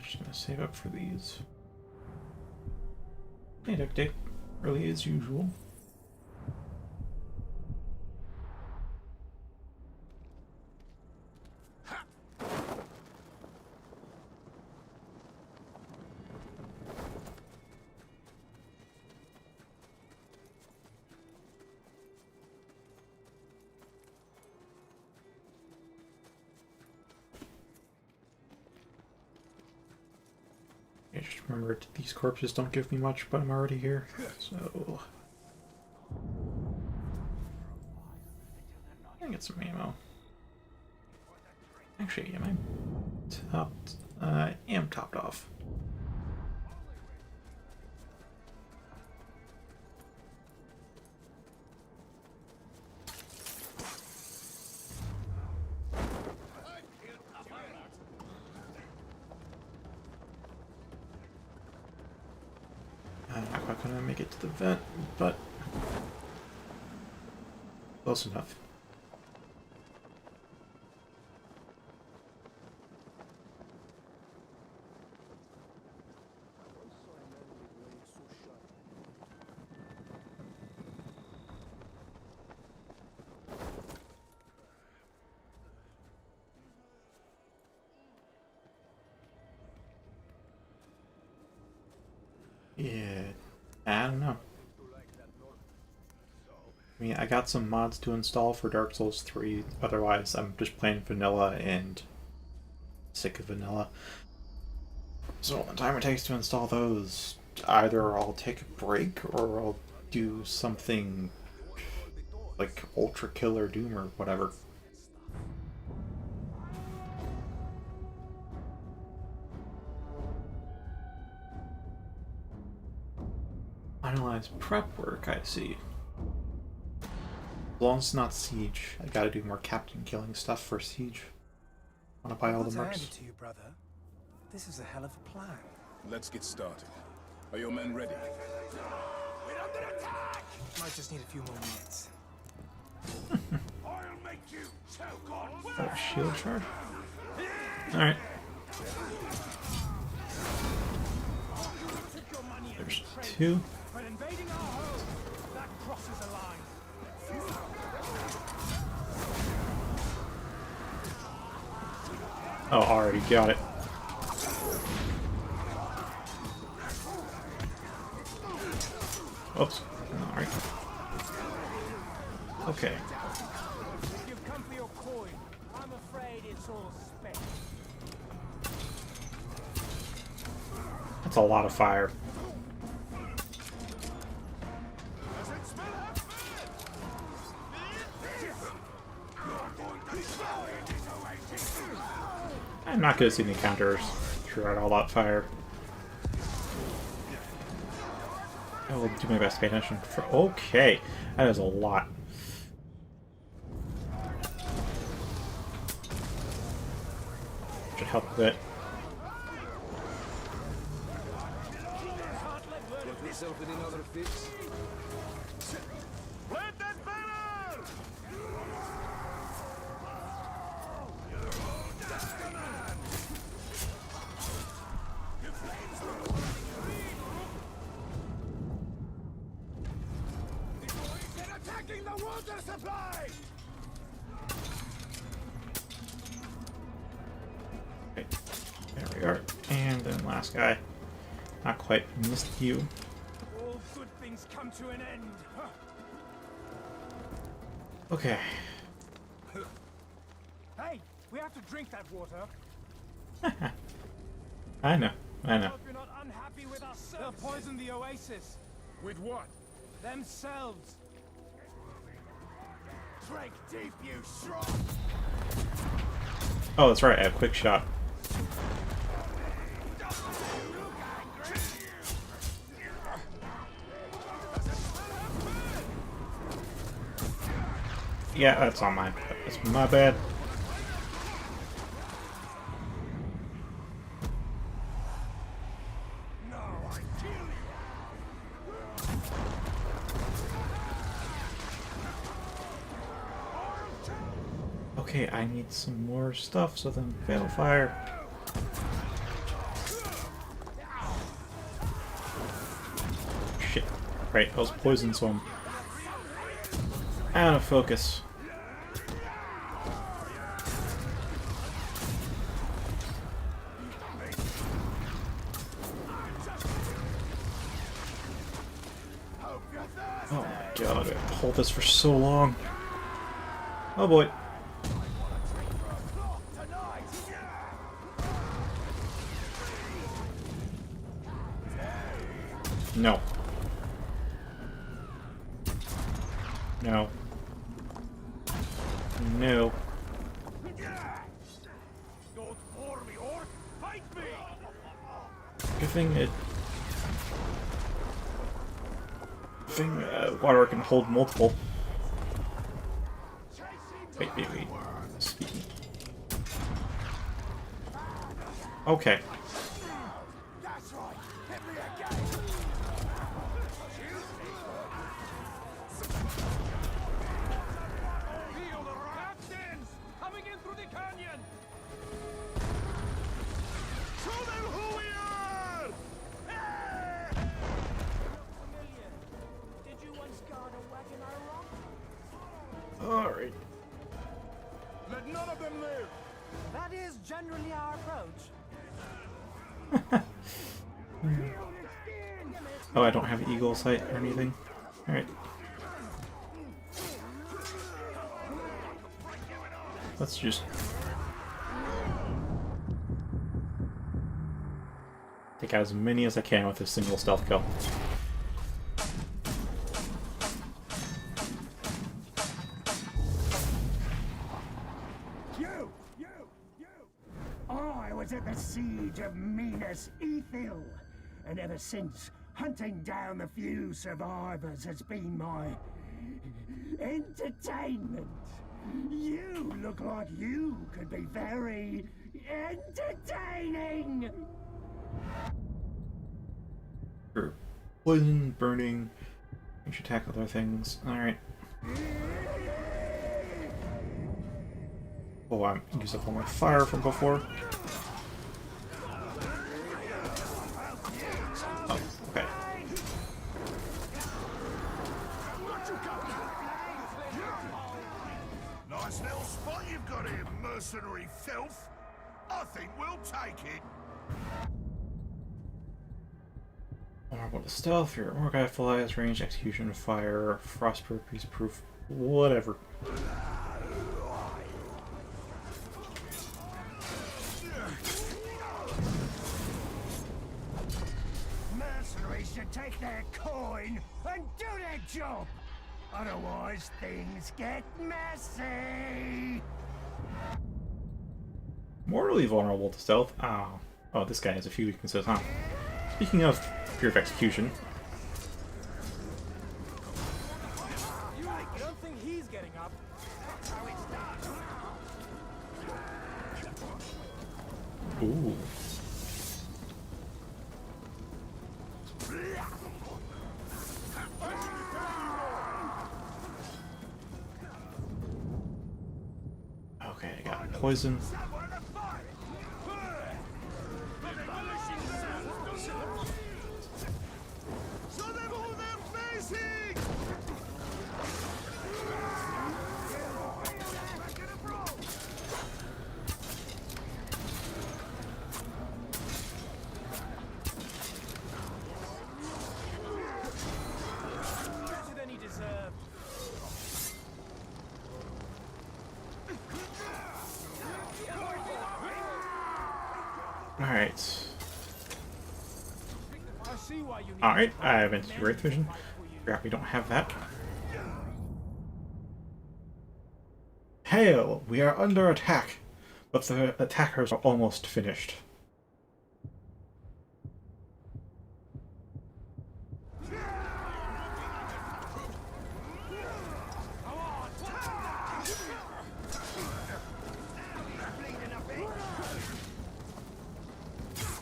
just gonna save up for these. Hey, duct tape. Early as usual. I just remembered these corpses don't give me much, but I'm already here, so I can get some ammo. Actually, am I topped? I am topped off. I'm not quite gonna make it to the vent, but close enough. Yeah, I don't know. I mean, I got some mods to install for Dark Souls 3, otherwise I'm just playing vanilla and sick of vanilla. So the time it takes to install those, either I'll take a break or I'll do something like Ultra Killer Doom or whatever. Finalize prep work, I see. As long as it's not Siege, I gotta do more captain killing stuff for Siege. Wanna buy all the mercs. To you, brother. This is a hell of a plan. Let's get started. Are your men ready? We're under attack! Might just need a few more minutes. I'll make you choke on. Oh, shield charge? Alright. There's two. But invading our home, that crosses a line. Oh, already got it. Oops. Alright. Okay. You've come for your coin. I'm afraid it's all spent. That's a lot of fire. I'm not gonna see any counters throughout all that fire. I will do my best to pay attention for. Okay, that is a lot. Should help a bit. Get yourself in another fix. Plant that banner! They're attacking the water supply! Okay, there we are. And then last guy. Not quite missed you. All good things come to an end. Okay. Hey, we have to drink that water. I know. I know. Hope you're not unhappy with us. They'll poison the oasis. With what? Themselves. Drink deep, you strong! Oh, that's right. I have quick shot. Yeah, that's on my. That's my bad. No, I kill you! Okay, I need some more stuff, so then fatal fire. Right, I was poisoned, so I'm out of focus. Oh my god, I hold this for so long. Oh boy. No. No. No. Don't bore me, orc! Fight me! Good thing it... water can hold multiple. Wait. Speaking. Okay. That's right! Hit me again! Feel the captains! Coming in through the canyon! Show them who we are! Familiar. Did you once guard a wagon I rock? Alright. Let none of them live! That is generally our approach. Oh, I don't have eagle sight or anything. Alright. Let's just... take out as many as I can with a single stealth kill. You! I was at the siege of Minas Ithil, and ever since, hunting down the few survivors has been my entertainment. You look like you could be very entertaining. For poison, burning, you should attack other things. Alright. Oh, I used up all my fire from before. Oh, okay. Nice little spot you've got here, mercenary filth. I think we'll take it. Vulnerable to stealth, your Orgai flies, range, execution, fire, frostproof, proof, whatever. Mercenaries should take their coin and do their job. Otherwise, things get messy. Mortally vulnerable to stealth. Oh, this guy has a few weaknesses, huh? Speaking of fear of execution. I don't think he's getting up. That's how it's done. Ooh. Okay, I got poison. Show them who they're facing! Better than he deserved. Alright. I see why you need Alright, I have anti-wraith vision. Crap, we don't have that. Hail! We are under attack! But the attackers are almost finished.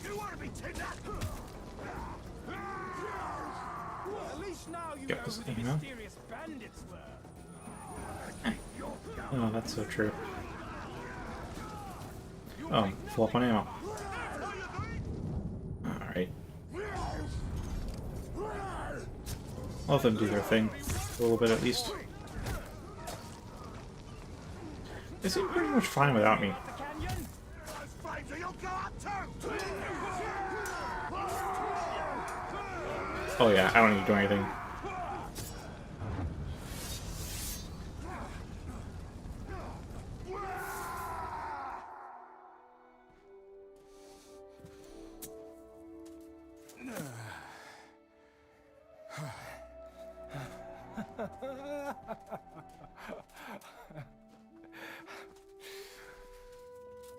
You want to be taken? At least now you Get know this who the thing now. mysterious bandits were. Oh, that's so true. Oh, full up on ammo. Alright. Let them do their thing. A little bit at least. They seem pretty much fine without me. The canyon? Fraser, you'll go up too! Oh yeah, I don't need to do anything.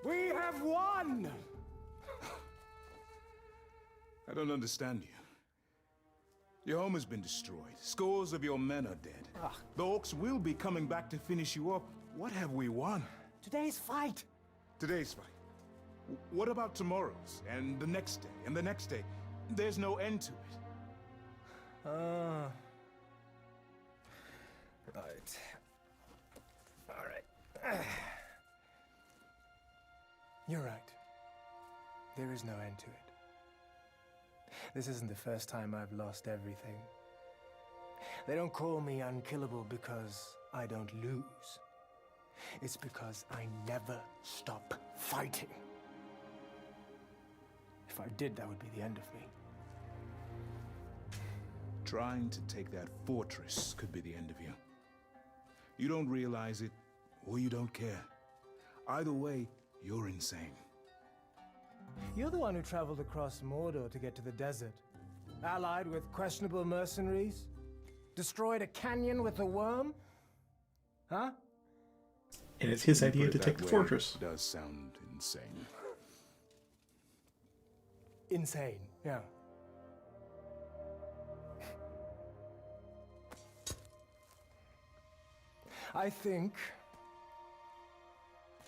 We have won! I don't understand you. Your home has been destroyed. Scores of your men are dead. The orcs will be coming back to finish you up. What have we won? Today's fight! Today's fight. What about tomorrow's? And the next day? And the next day? There's no end to it. Right. Alright. You're right. There is no end to it. This isn't the first time I've lost everything. They don't call me unkillable because I don't lose. It's because I never stop fighting. If I did, that would be the end of me. Trying to take that fortress could be the end of you. You don't realize it, or you don't care. Either way, you're insane. You're the one who traveled across Mordor to get to the desert. Allied with questionable mercenaries? Destroyed a canyon with a worm? Huh? And it's his When you idea put to it take that the way, fortress. it does sound insane. Insane, yeah. I think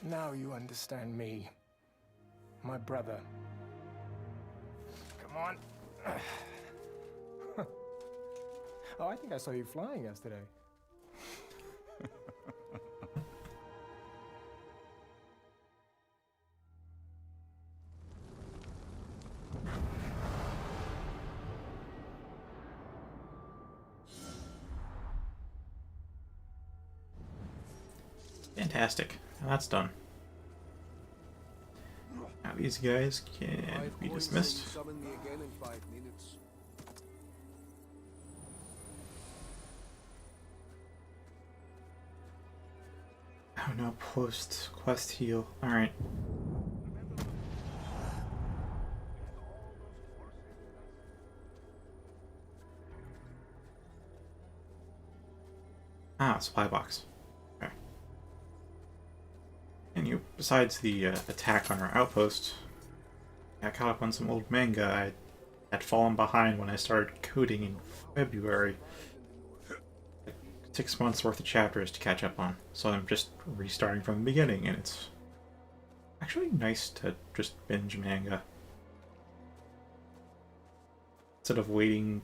now you understand me, my brother. Come on. Oh, I think I saw you flying yesterday. Fantastic. Now that's done. Now these guys can be dismissed. Summon me again in 5 minutes. Oh no, post quest heal. Alright. Ah, supply box. Okay. And you, besides the attack on our outpost, I caught up on some old manga. I had fallen behind when I started coding in February. 6 months worth of chapters to catch up on. So I'm just restarting from the beginning, and it's actually nice to just binge manga. Instead of waiting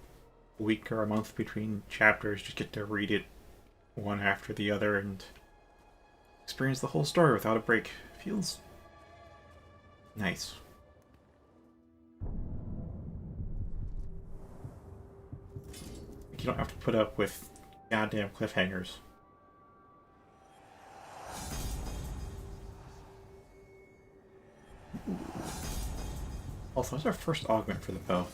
a week or a month between chapters, just get to read it one after the other and experience the whole story without a break. Feels nice. Like you don't have to put up with goddamn cliffhangers. Also, what's our first augment for the bow?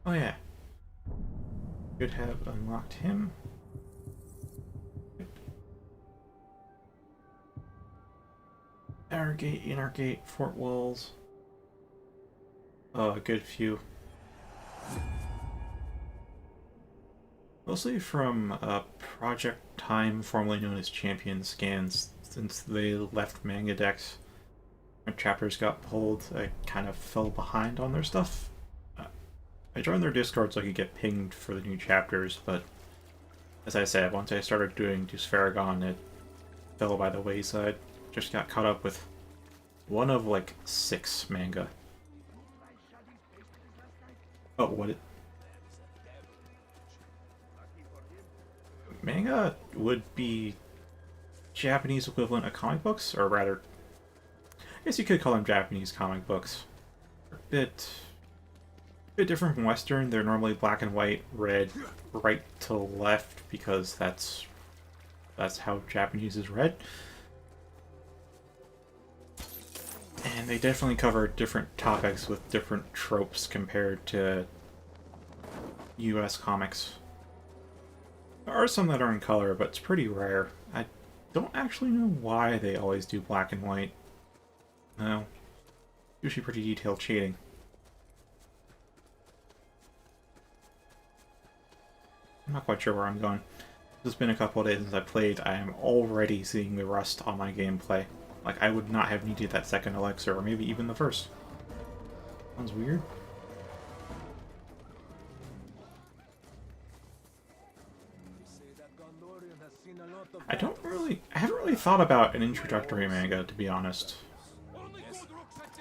Oh yeah. Should have unlocked him. Outer gate, inner gate, fort walls. Oh, a good few. Mostly from Project Time, formerly known as Champion Scans. Since they left manga decks, when chapters got pulled, I kind of fell behind on their stuff. I joined their Discord so I could get pinged for the new chapters, but as I said, once I started doing Dusfaragon, it fell by the wayside. Just got caught up with one of like 6 manga. Oh, what it... Manga would be Japanese equivalent of comic books, or rather guess you could call them Japanese comic books. They're a bit different from Western. They're normally black and white, read right to left because that's how Japanese is read. And they definitely cover different topics with different tropes compared to US comics. There are some that are in color, but it's pretty rare. I don't actually know why they always do black and white. No. Usually pretty detailed shading. I'm not quite sure where I'm going. It's been a couple of days since I played. I am already seeing the rust on my gameplay. Like, I would not have needed that second elixir, or maybe even the first. Sounds weird. I haven't really thought about an introductory manga, to be honest.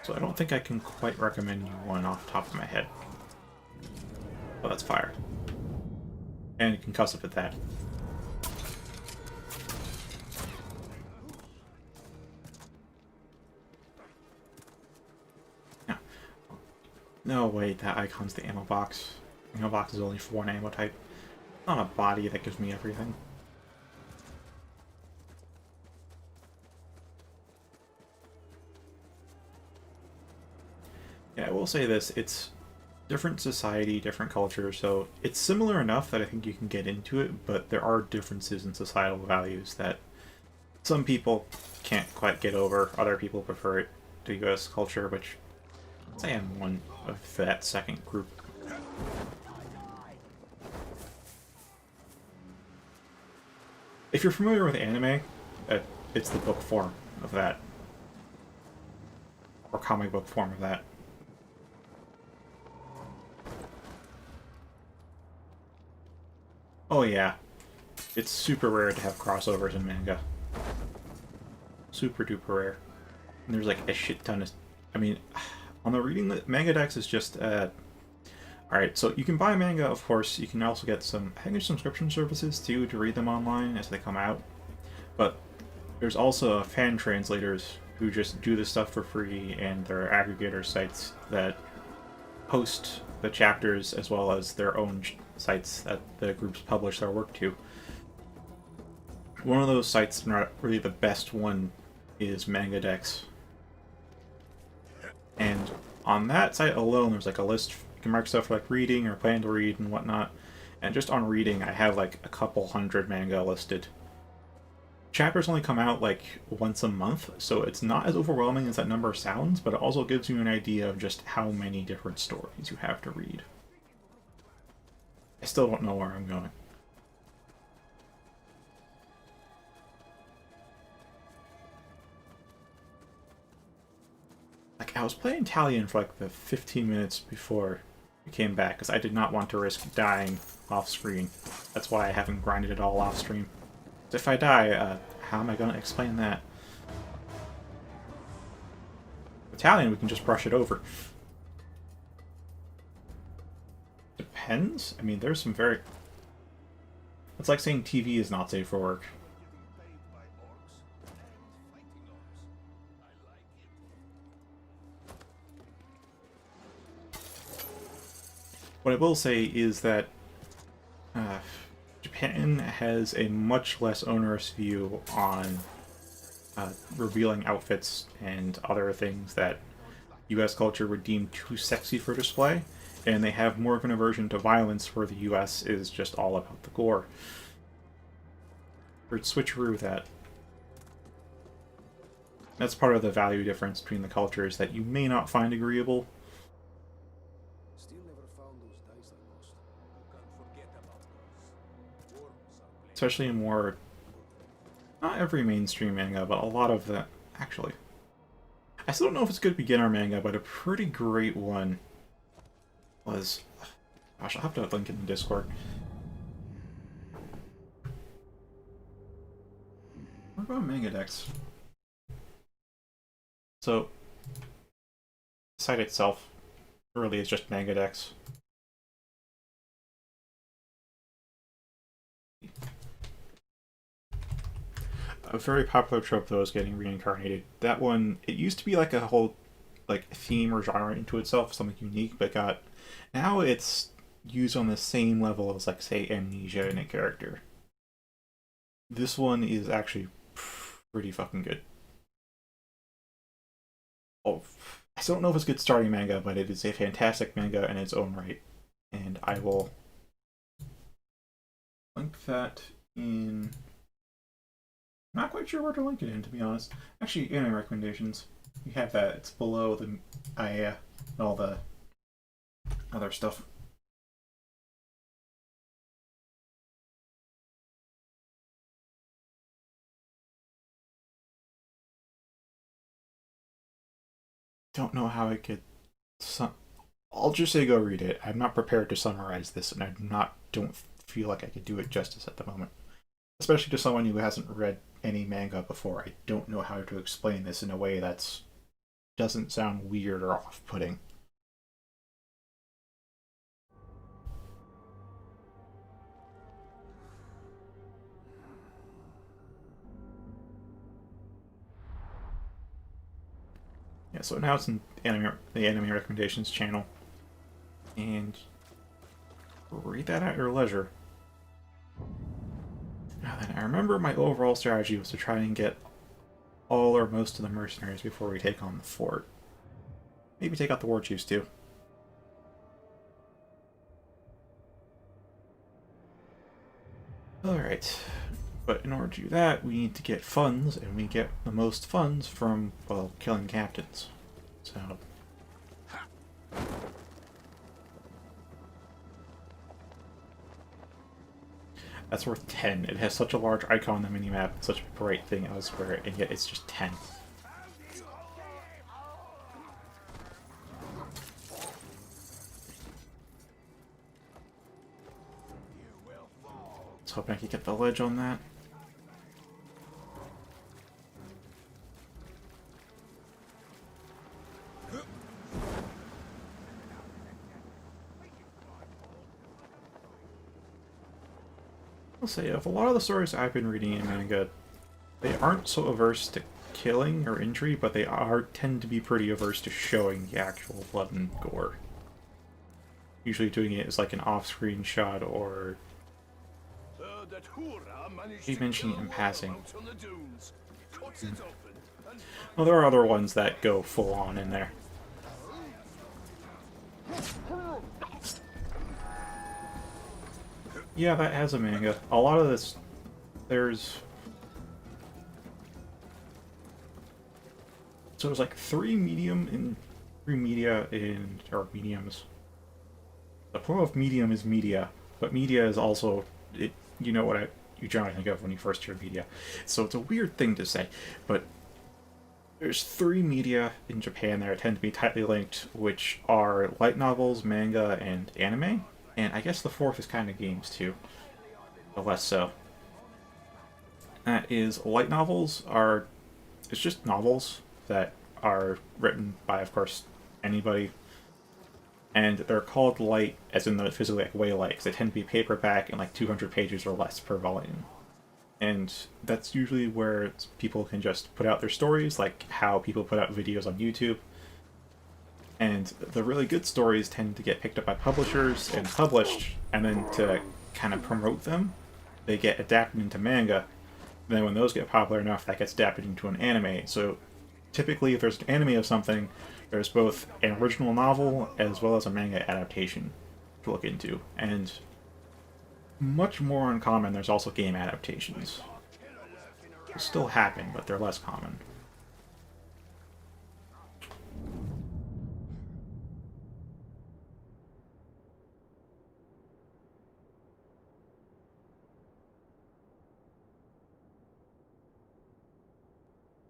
So I don't think I can quite recommend you one off the top of my head. But that's fire. And you can cuss up at that. No, wait, that icon's the ammo box. The ammo box is only for one ammo type. Not a body that gives me everything. Yeah, I will say this, it's different society, different culture, so it's similar enough that I think you can get into it, but there are differences in societal values that some people can't quite get over. Other people prefer it to US culture, which I'd say I'm one of that second group. If you're familiar with anime, it's the book form of that. Or comic book form of that. Oh yeah. It's super rare to have crossovers in manga. Super duper rare. And there's like a shit ton of... I mean, on the reading, Manga Dex is just... Alright, so you can buy manga, of course. You can also get some... I think there's subscription services, too, to read them online as they come out. But there's also fan translators who just do this stuff for free, and there are aggregator sites that host the chapters as well as their own sites that the groups publish their work to. One of those sites, not really the best one, is Manga Dex. And on that site alone, there's like a list. You can mark stuff like reading or plan to read and whatnot. And just on reading, I have like a couple hundred manga listed. Chapters only come out like once a month, so it's not as overwhelming as that number sounds, but it also gives you an idea of just how many different stories you have to read. I still don't know where I'm going. Like, I was playing Italian for like the 15 minutes before we came back, because I did not want to risk dying off-screen. That's why I haven't grinded it all off-stream. If I die, how am I going to explain that? Italian, we can just brush it over. Depends. I mean, there's some very... It's like saying TV is not safe for work. What I will say is that Japan has a much less onerous view on revealing outfits and other things that US culture would deem too sexy for display, and they have more of an aversion to violence where the US is just all about the gore. Or switcheroo that. That's part of the value difference between the cultures that you may not find agreeable. Especially in more... Not every mainstream manga, but a lot of the... Actually. I still don't know if it's a good beginner manga, but a pretty great one was... Gosh, I'll have to link it in Discord. What about Manga Dex? So, the site itself really is just Manga Dex. a very popular trope though is getting reincarnated. That one, it used to be like a whole like theme or genre into itself, something unique, but got now it's used on the same level as like say amnesia in a character. This one is actually pretty fucking good. Oh, I don't know if it's a good starting manga, but it is a fantastic manga in its own right, and I will link that in. I'm not quite sure where to link it in, to be honest. Actually, anime recommendations. You have that. It's below the and all the other stuff. Don't know how I could. I'll just say go read it. I'm not prepared to summarize this, and don't feel like I could do it justice at the moment. Especially to someone who hasn't read any manga before. I don't know how to explain this in a way that's doesn't sound weird or off-putting. Yeah, so now it's in the anime recommendations channel, and read that at your leisure. Now then, I remember my overall strategy was to try and get all or most of the mercenaries before we take on the fort. Maybe take out the war chiefs too. Alright, but in order to do that, we need to get funds, and we get the most funds from, well, killing captains. So... that's worth 10. It has such a large icon on the minimap, such a bright thing elsewhere, and yet it's just 10. Let's hope I can get the ledge on that. I'll say, of a lot of the stories I've been reading in manga, they aren't so averse to killing or injury, but they tend to be pretty averse to showing the actual blood and gore. Usually doing it as like an off-screen shot or keep mentioning it in passing. Well, there are other ones that go full-on in there. Yeah, that has a manga. A lot of this, there's... so there's like three media in, or mediums. The plural of medium is media, but media is also, you know what you generally think of when you first hear media. So it's a weird thing to say, but there's three media in Japan that tend to be tightly linked, which are light novels, manga, and anime. And I guess the fourth is kind of games too, but less so. That is, light novels are, it's just novels that are written by, of course, anybody. And they're called light, as in the physically like way light, because they tend to be paperback and like 200 pages or less per volume. And that's usually where people can just put out their stories, like how people put out videos on YouTube. And the really good stories tend to get picked up by publishers and published, and then to kind of promote them, they get adapted into manga. And then when those get popular enough, that gets adapted into an anime. So typically, if there's an anime of something, there's both an original novel as well as a manga adaptation to look into. And much more uncommon, there's also game adaptations. They still happen, but they're less common.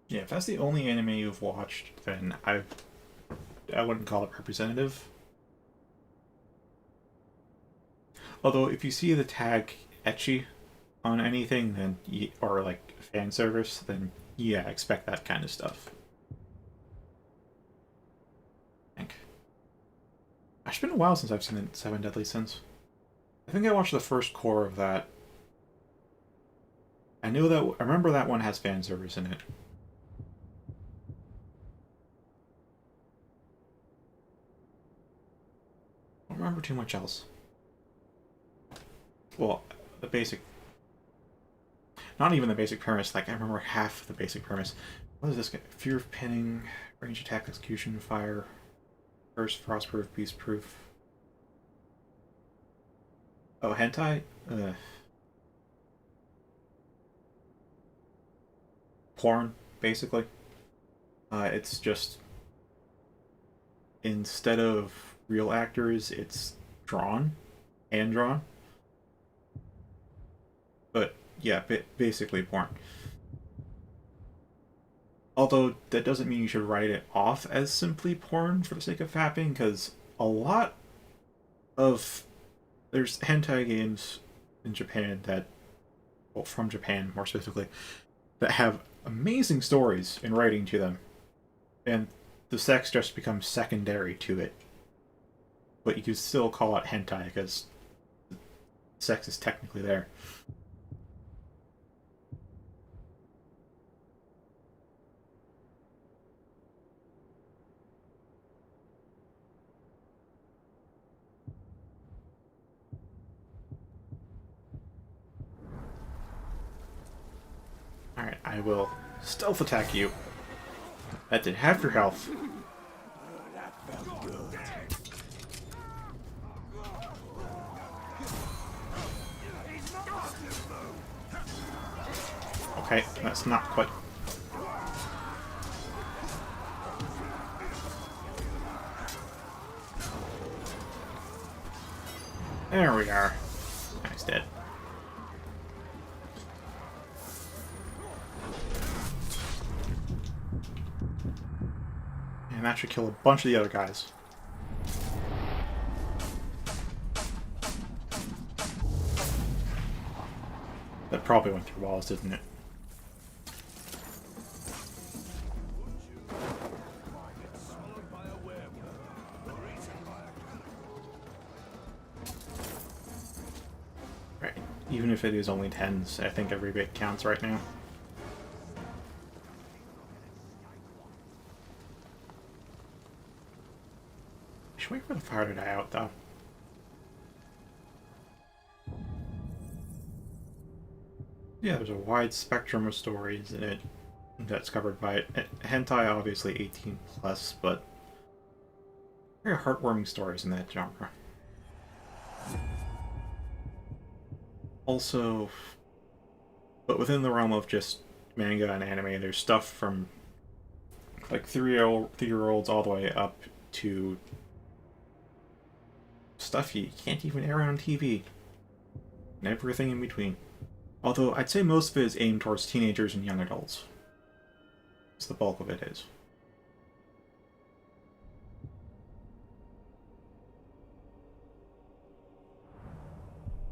Yeah, if that's the only anime you've watched, then I wouldn't call it representative. Although, if you see the tag ecchi on anything, then or like fan service, then yeah, expect that kind of stuff. I think. It's been a while since I've seen the Seven Deadly Sins. I think I watched the first core of that I know that I remember that one has fan service in it. I don't remember too much else. Well, the basic, not even the basic premise. Like I remember half of the basic premise. What is this guy? Fear of pinning, range attack, execution, fire, burst, frostproof, beastproof. Oh, hentai. Porn, basically. It's just instead of real actors, it's drawn, hand drawn. But yeah, basically porn. Although that doesn't mean you should write it off as simply porn for the sake of fapping, because a lot of there's hentai games in Japan that, well, from Japan more specifically, that have amazing stories in writing to them, and the sex just becomes secondary to it. But you could still call it hentai because sex is technically there. Alright, I will stealth attack you. That did half your health. Okay, that's not quite... There we are. Guy's dead. And that should kill a bunch of the other guys. That probably went through walls, didn't it? Right. Even if it is only 10s, I think every bit counts right now. I should wait for the fire to die out, though. Yeah, there's a wide spectrum of stories in it that's covered by it. Hentai, obviously 18 plus, but very heartwarming stories in that genre. Also, but within the realm of just manga and anime, there's stuff from like 3-year-olds all the way up to stuff you can't even air on TV, and everything in between. Although I'd say most of it is aimed towards teenagers and young adults. That's the bulk of it is.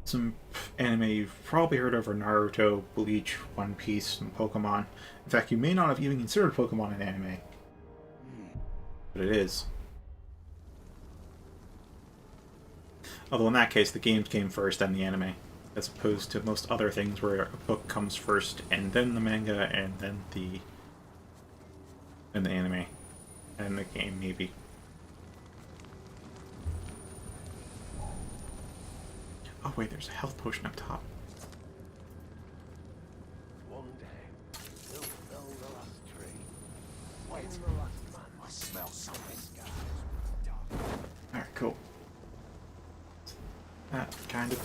Some anime you've probably heard of are Naruto, Bleach, One Piece, and Pokemon. In fact, you may not have even considered Pokemon an anime. But it is. Although in that case, the games came first, then the anime. As opposed to most other things where a book comes first, and then the manga, and then the anime. And the game, maybe. Oh wait, there's a health potion up top. One day, we'll fell the last tree. Wait, the last man. I smell something, guys. Alright, cool. That kind of.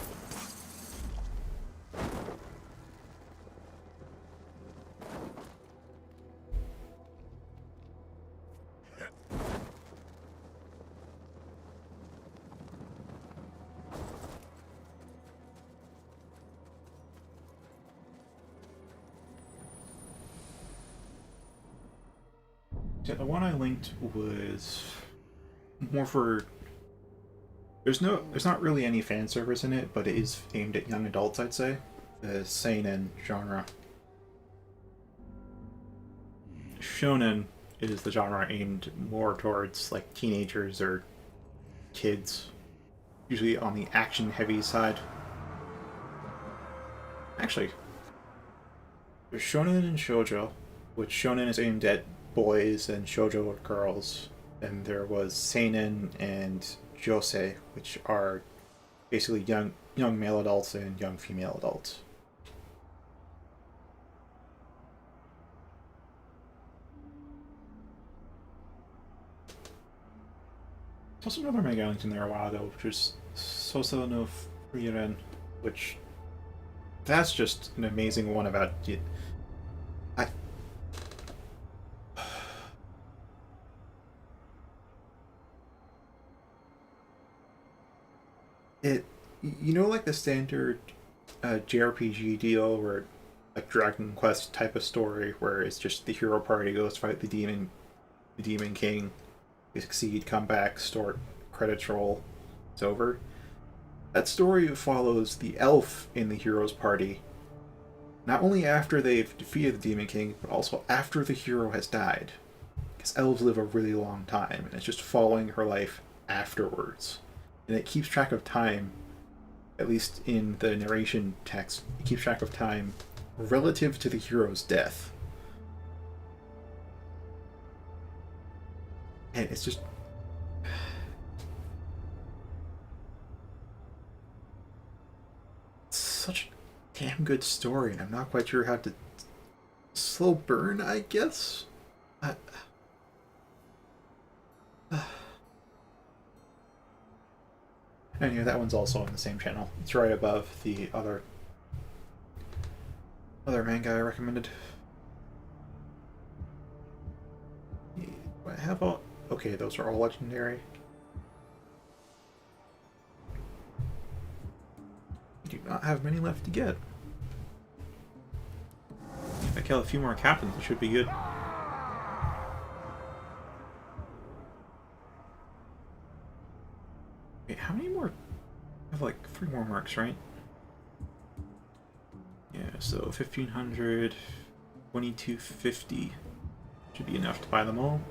Yeah, the one I linked was more for. There's not really any fan service in it, but it is aimed at young adults, I'd say. The seinen genre. Shonen is the genre aimed more towards like teenagers or kids, usually on the action-heavy side. Actually, There's shonen and shoujo, which shonen is aimed at boys and shoujo at girls. And there was seinen and josei, which are basically young male adults and young female adults. There's also another manga I linked in there a while ago, which was Soso no Frieren, which that's just an amazing one about I it you know, like the standard JRPG deal where like Dragon Quest type of story where it's just the hero party goes fight the demon king, they succeed, come back, start, credits roll, it's over. That story follows the elf in the hero's party, not only after they've defeated the demon king, but also after the hero has died. Because elves live a really long time, and it's just following her life afterwards. And it keeps track of time, at least in the narration text, it keeps track of time relative to the hero's death. And it's just... it's such a damn good story, and I'm not quite sure how to... slow burn, I guess? Anyway, that one's also on the same channel. It's right above the other manga I recommended. Do I have all... okay, those are all legendary. I do not have many left to get. If I kill a few more captains, it should be good. Wait, how many more? I have like 3 more marks, right? Yeah, so 1500, 2250 should be enough to buy them all.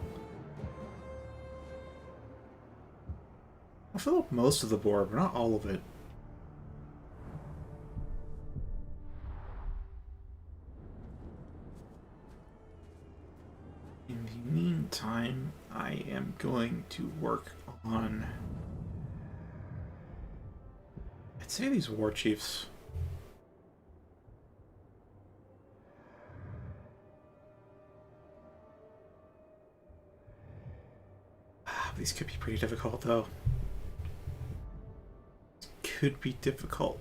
I'll fill up most of the board, but not all of it. In the meantime, I am going to work on... I'd say these war chiefs. These could be pretty difficult, though. Could be difficult.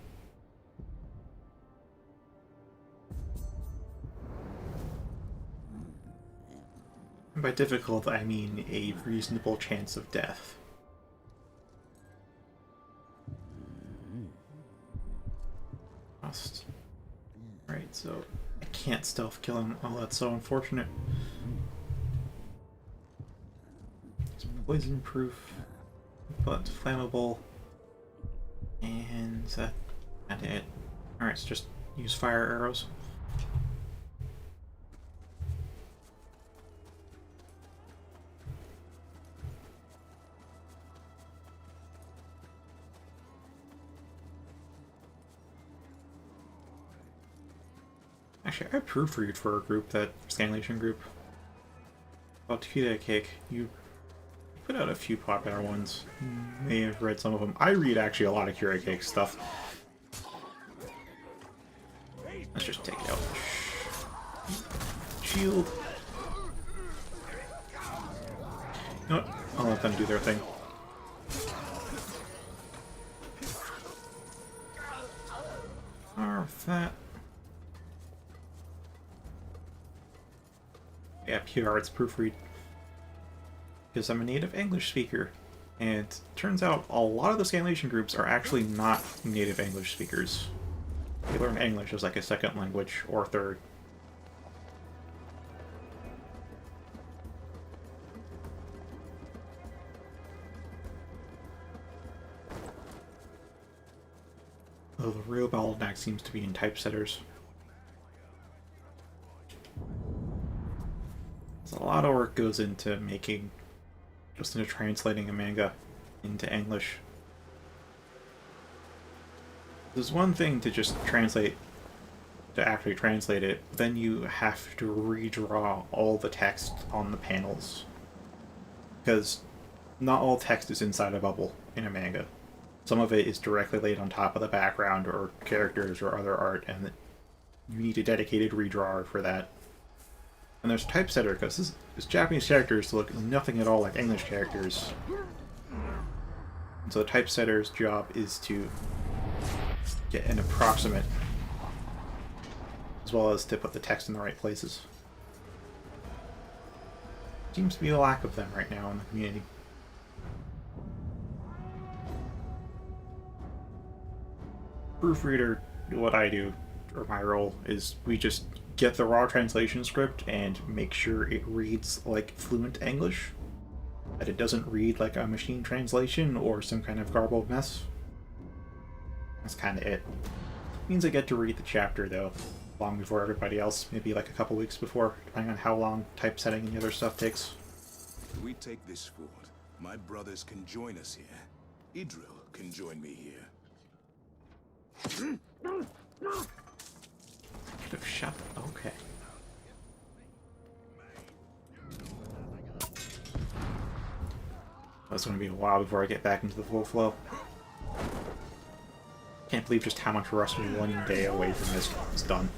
And by difficult, I mean a reasonable chance of death. Lost. Right, so I can't stealth kill him. Oh, that's so unfortunate. It's poison proof, but flammable. And that's it. Alright, so just use fire arrows. Actually, I proofread for a group, that Scanlation group. About Tequila Cake. You put out a few popular ones. May have read some of them. I read actually a lot of Kira Cake stuff. Let's just take it out. Shield. You know what? I'll let them do their thing. That. Yeah, PR, it's proofread. Because I'm a native English speaker. And turns out a lot of the Scanlation groups are actually not native English speakers. They learn English as like a second language or third. Though the real bottleneck seems to be in typesetters. So a lot of work goes into translating a manga into English. There's one thing to just translate to actually translate it. Then you have to redraw all the text on the panels. Because not all text is inside a bubble in a manga. Some of it is directly laid on top of the background or characters or other art, and you need a dedicated redrawer for that. And there's typesetter, because this Japanese characters look nothing at all like English characters. And so the typesetter's job is to get an approximate, as well as to put the text in the right places. Seems to be a lack of them right now in the community. Proofreader, what I do, or my role, is we just get the raw translation script and make sure it reads like fluent English. That it doesn't read like a machine translation or some kind of garbled mess. That's kind of it. Means I get to read the chapter, though, long before everybody else, maybe like a couple weeks before, depending on how long typesetting and the other stuff takes. If we take this fort, my brothers can join us here. Idril can join me here. Could have shut. Okay. That's going to be a while before I get back into the full flow. Can't believe just how much rust we're 1 day away from this is done.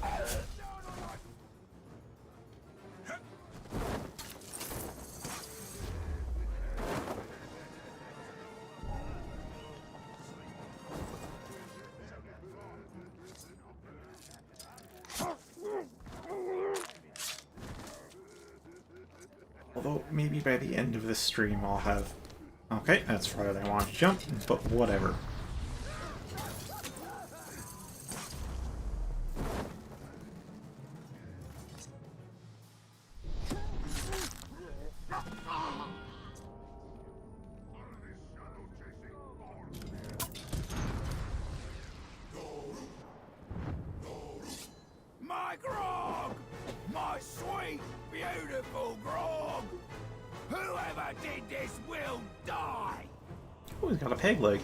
Although, maybe by the end of this stream I'll have... Okay, that's farther than I want to jump, but whatever. My grog! My sweet, beautiful grog! Whoever did this will die! Oh, he's got a peg leg.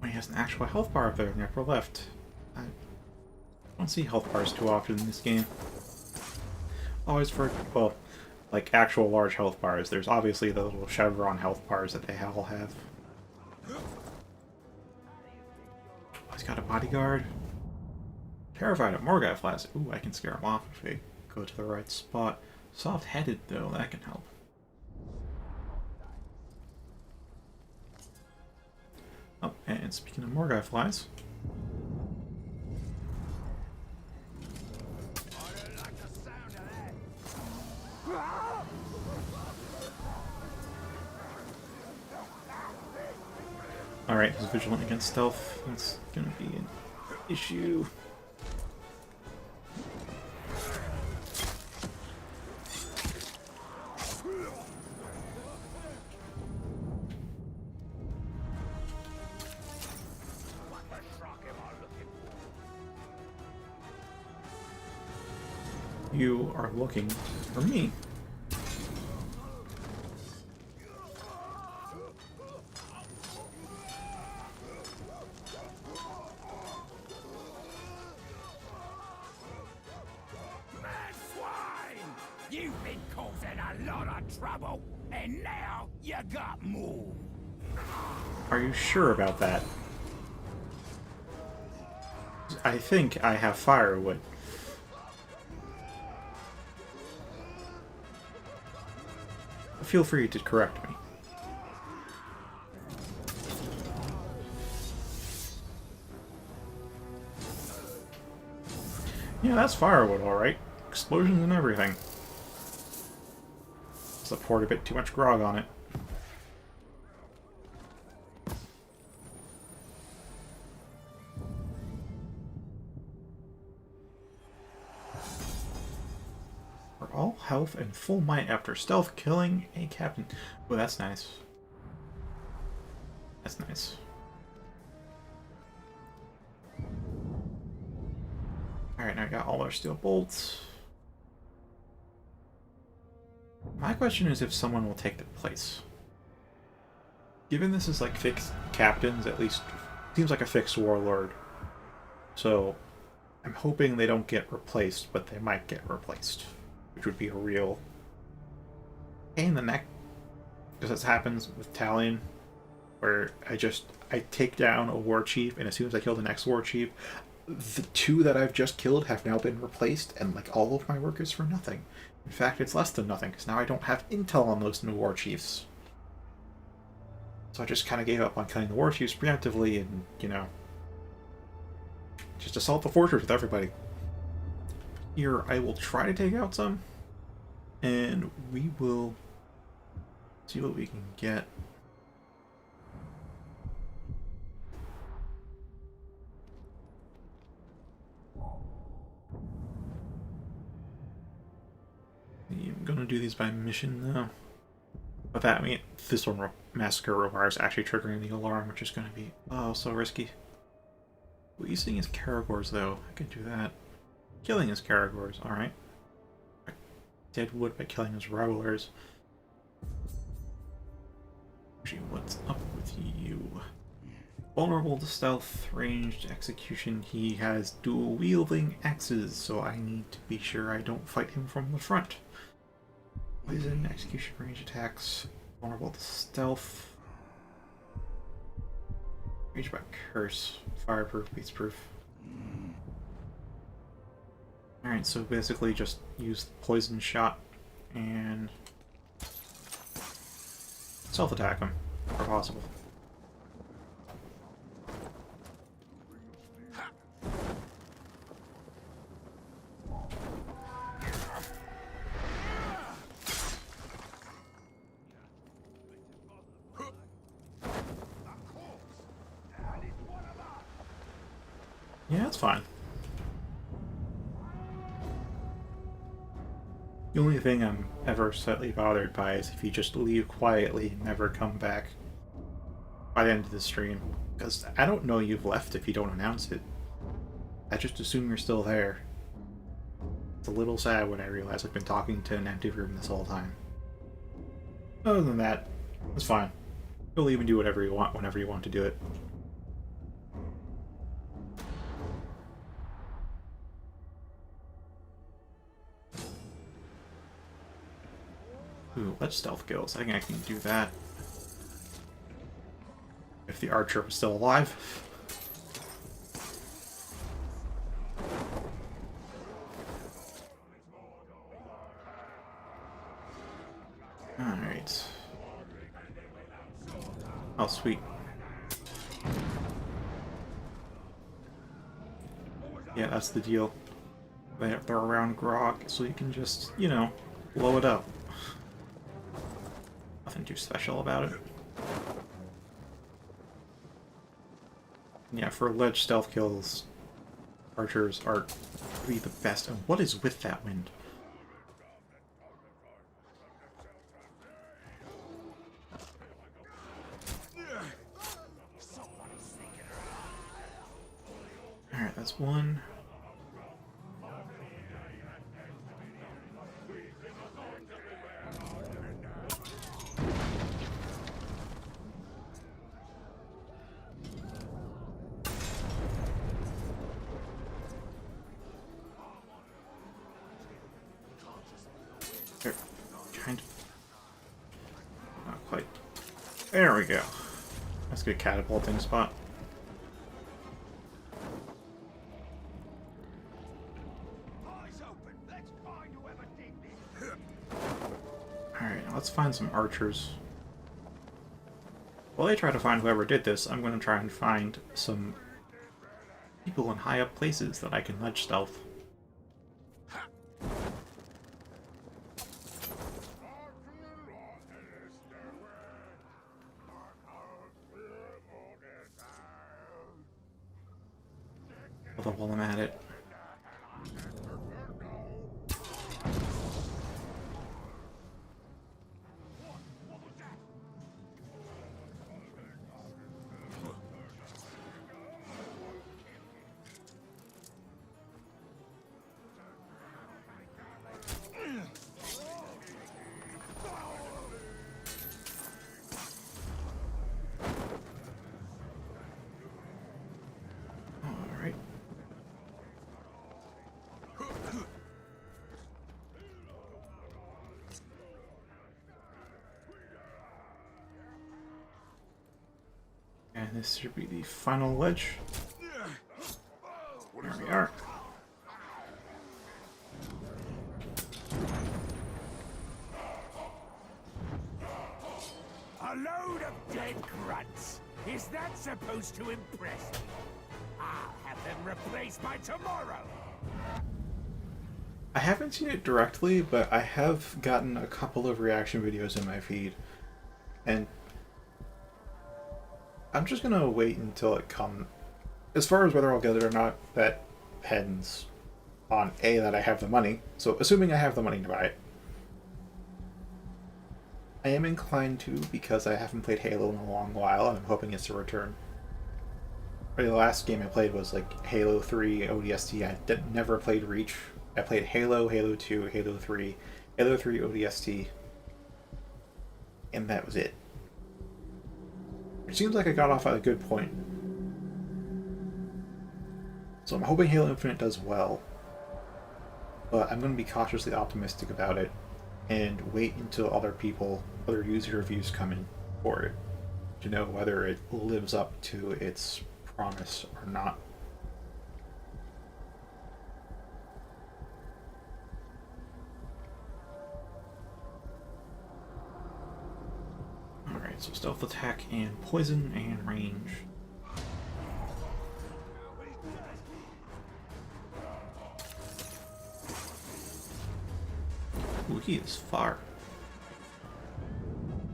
Oh, he has an actual health bar up there in the upper left. I don't see health bars too often in this game. Always for, well, like actual large health bars. There's obviously the little chevron health bars that they all have. Oh, he's got a bodyguard. Terrified of Morgai flies. Ooh, I can scare him off if I go to the right spot. Soft-headed, though, that can help. Oh, and speaking of Morgai flies... Alright, he's vigilant against stealth. That's gonna be an issue. You are looking for me. Mad swine! You've been causing a lot of trouble, and now you got more. Are you sure about that? I think I have firewood. Feel free to correct me. Yeah, that's firewood, alright. Explosions and everything. Just I poured a bit too much grog on it. For all health and full might after stealth killing a captain. Oh, that's nice. That's nice. Alright, now I got all our steel bolts. My question is if someone will take their place. Given this is like fixed captains, at least seems like a fixed warlord. So I'm hoping they don't get replaced, but they might get replaced, which would be a real pain in the neck, because this happens with Talion, where I take down a war chief, and as soon as I kill the next war chief, the two that I've just killed have now been replaced, and like all of my work is for nothing. In fact, it's less than nothing, because now I don't have intel on those new war chiefs. So I just kind of gave up on killing the war chiefs preemptively, and, you know, just assault the fortress with everybody. Here, I will try to take out some, and we will see what we can get. I'm gonna do these by mission though. But that, I mean, this one massacre requires actually triggering the alarm, which is gonna be so risky. Using his Caragors though, I can do that. Killing his Caragors, alright. Deadwood by killing his revelers. Actually, what's up with you? Vulnerable to stealth, ranged execution. He has dual wielding axes, so I need to be sure I don't fight him from the front. Poison, execution, range attacks. Vulnerable to stealth. Range by curse. Fireproof, beastproof. Alright, so basically just use poison shot and self-attack him, where possible. Yeah, that's fine. The only thing I'm ever slightly bothered by is if you just leave quietly and never come back by the end of the stream. Because I don't know you've left if you don't announce it. I just assume you're still there. It's a little sad when I realize I've been talking to an empty room this whole time. Other than that, it's fine. You'll even do whatever you want whenever you want to do it. Ooh, let's stealth kills. I think I can do that. If the archer was still alive. Alright. Oh, sweet. Yeah, that's the deal. They're around Grog, so you can just, you know, blow it up. Nothing too special about it. Yeah, for alleged stealth kills, archers are really the best. And what is with that wind? Alright, that's one. Kind of. Not quite. There we go. That's a good catapulting spot. Alright, let's find some archers. While they try to find whoever did this, I'm going to try and find some people in high up places that I can ledge stealth. Although while I'm at it, And this should be the final ledge. There we are. A load of dead grunts. Is that supposed to impress me? I'll have them replaced by tomorrow. I haven't seen it directly, but I have gotten a couple of reaction videos in my feed. And I'm just gonna wait until it comes. As far as whether I'll get it or not, that depends on A, that I have the money. So assuming I have the money to buy it. I am inclined to, because I haven't played Halo in a long while, and I'm hoping it's a return. The last game I played was like Halo 3 ODST. I never played Reach. I played Halo, Halo 2, Halo 3, Halo 3 ODST, and that was it. It seems like I got off at a good point. So I'm hoping Halo Infinite does well, but I'm going to be cautiously optimistic about it and wait until other user reviews come in for it to know whether it lives up to its promise or not. Alright, so stealth attack and poison and range. Ooh, he is far.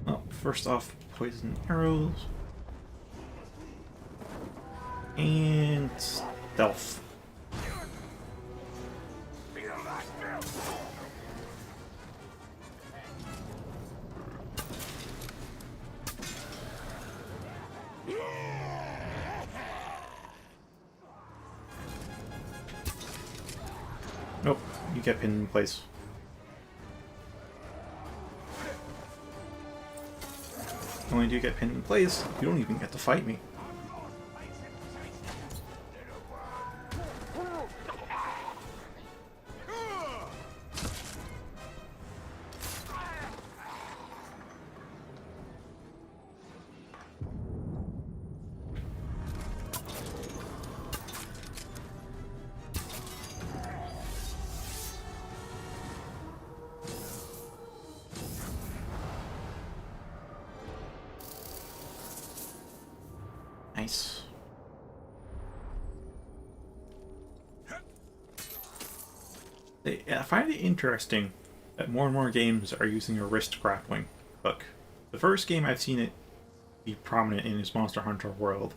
Well, first off, poison arrows. And stealth. Nope, you get pinned in place. Not only do you get pinned in place, you don't even get to fight me. Nice. I find it interesting that more and more games are using a wrist grappling hook. The first game I've seen it be prominent in is Monster Hunter World,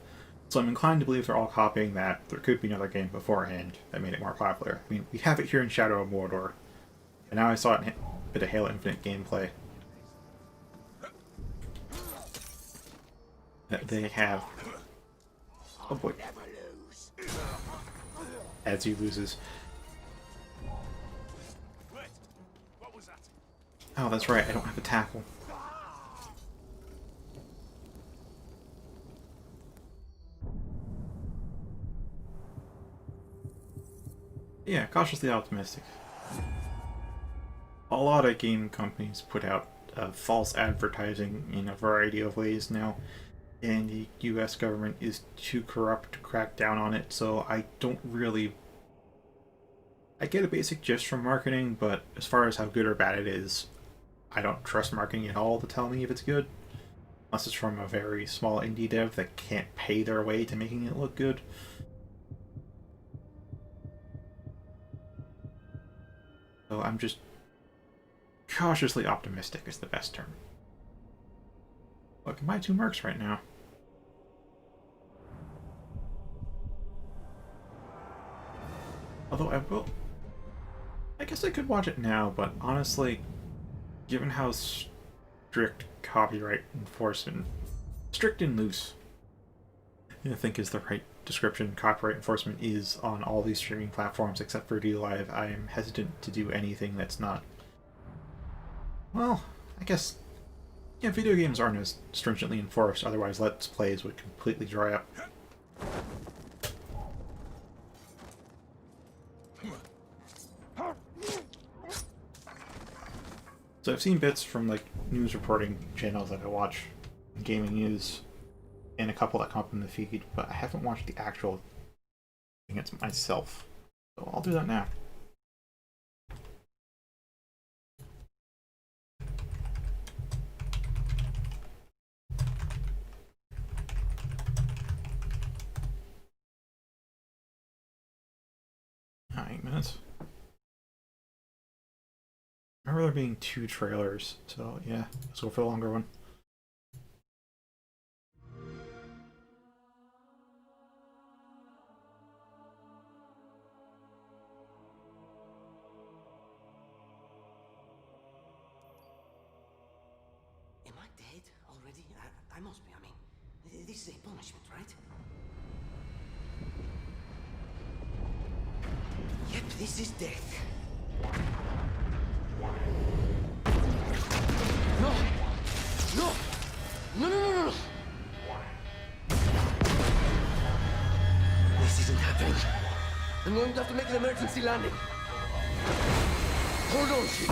so I'm inclined to believe they're all copying that. There could be another game beforehand that made it more popular. I mean, we have it here in Shadow of Mordor, and now I saw it in a bit of Halo Infinite gameplay. That they have. Oh boy. As he loses. Oh, that's right, I don't have a tackle. Yeah, cautiously optimistic. A lot of game companies put out false advertising in a variety of ways now, and the US government is too corrupt to crack down on it, so I don't really... I get a basic gist from marketing, but as far as how good or bad it is, I don't trust marketing at all to tell me if it's good. Unless it's from a very small indie dev that can't pay their way to making it look good. So I'm just cautiously optimistic is the best term. Look at my 2 marks right now. Although I guess I could watch it now, but honestly, given how strict copyright enforcement, strict and loose, I think is the right description, copyright enforcement is on all these streaming platforms except for DLive, I am hesitant to do anything that's not... Well, I guess... Yeah, video games aren't as stringently enforced, otherwise Let's Plays would completely dry up. So I've seen bits from like news reporting channels that I watch, gaming news, and a couple that come up in the feed, but I haven't watched the actual thing myself. So I'll do that now. Minutes. I remember there being 2 trailers, so yeah, let's go for the longer one. Am I dead already? I must be. I mean, this is a punishment, right? Yep, this is death. No! No! No, no, no, no, no! This isn't happening. I'm going to have to make an emergency landing. Hold on, Chief.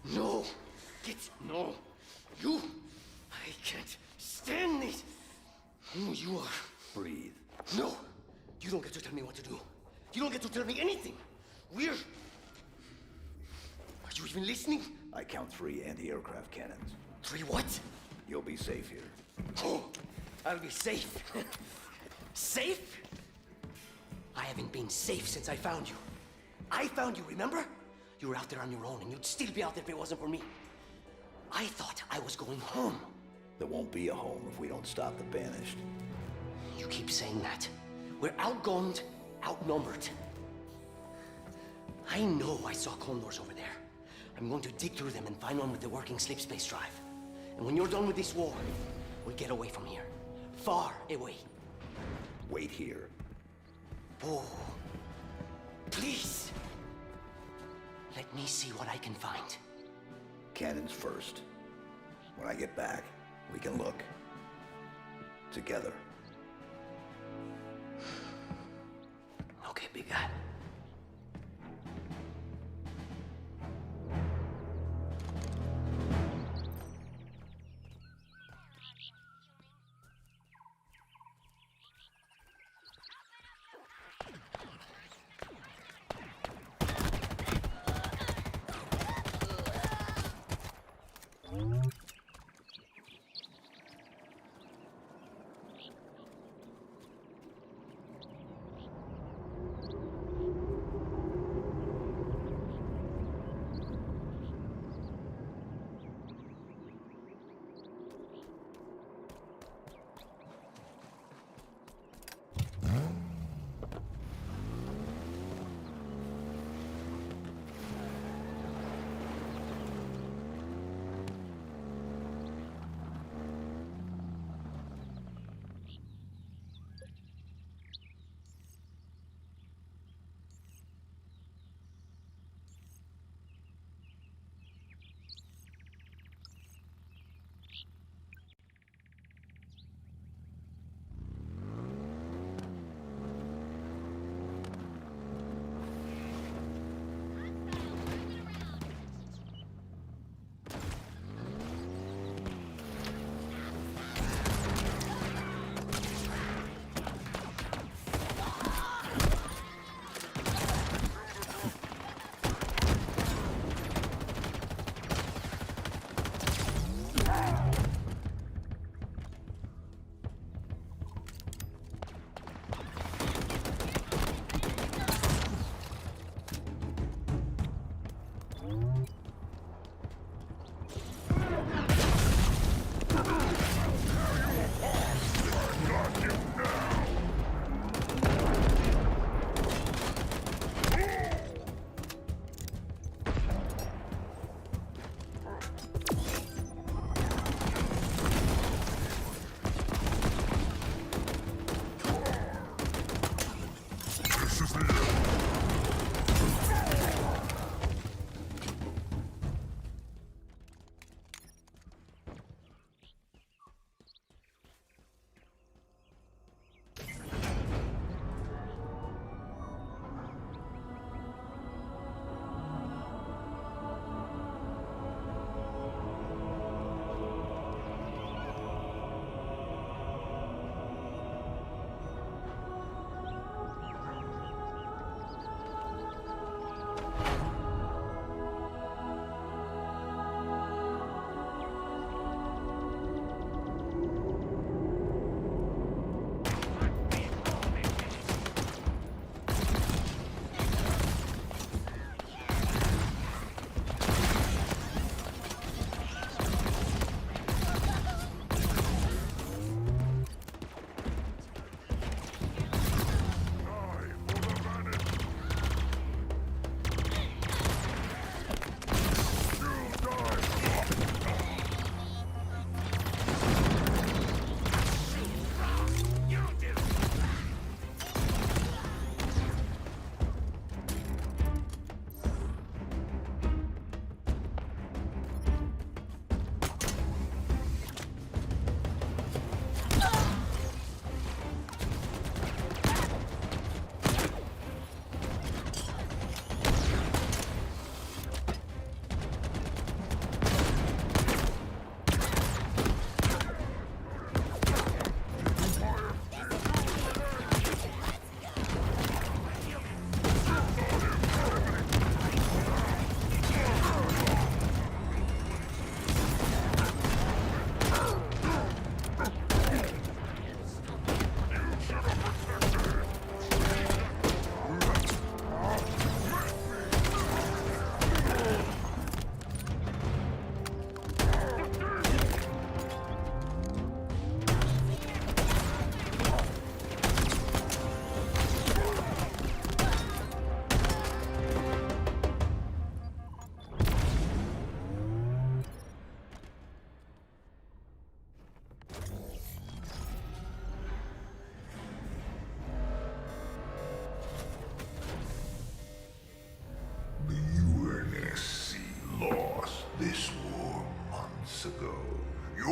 No! No! You! I can't stand this! Who you are? Breathe. No! You don't get to tell me what to do. You don't get to tell me anything. We're... Are you even listening? I count 3 anti-aircraft cannons. 3 what? You'll be safe here. Oh, I'll be safe. Safe? I haven't been safe since I found you. I found you, remember? You were out there on your own, and you'd still be out there if it wasn't for me. I thought I was going home. There won't be a home if we don't stop the Banished. You keep saying that. We're outgunned, outnumbered. I know I saw condors over there. I'm going to dig through them and find one with the working sleep space drive. And when you're done with this war, we'll get away from here. Far away. Wait here. Oh, please. Let me see what I can find. Cannons first. When I get back, we can look. Together. Okay, big guy.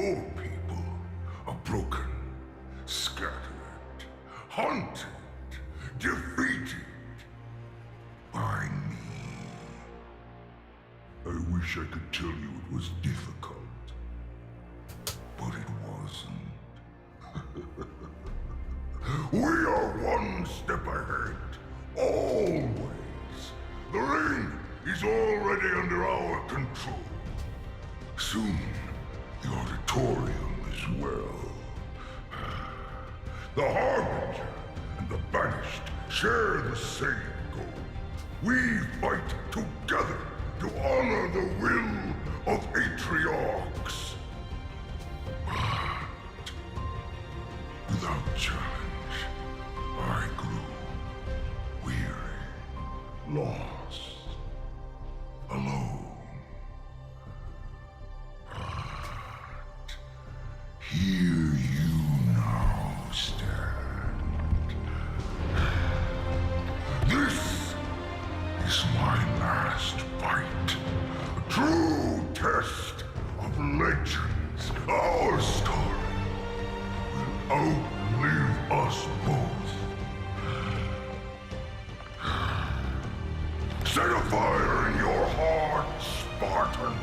Your people are broken, scattered, hunted, defeated by me. I wish I could tell you it was difficult, but it wasn't. We are one step ahead, always. The ring is already under our control. Soon, the auditorium as well. The Harbinger and the Banished share the same goal. We fight together to honor the will of Atriarchs. But without challenge, I grew weary, lost, alone. But here you now stand. This is my last fight. A true test of legends. Our story will outlive us both. Set a fire in your heart, Spartan.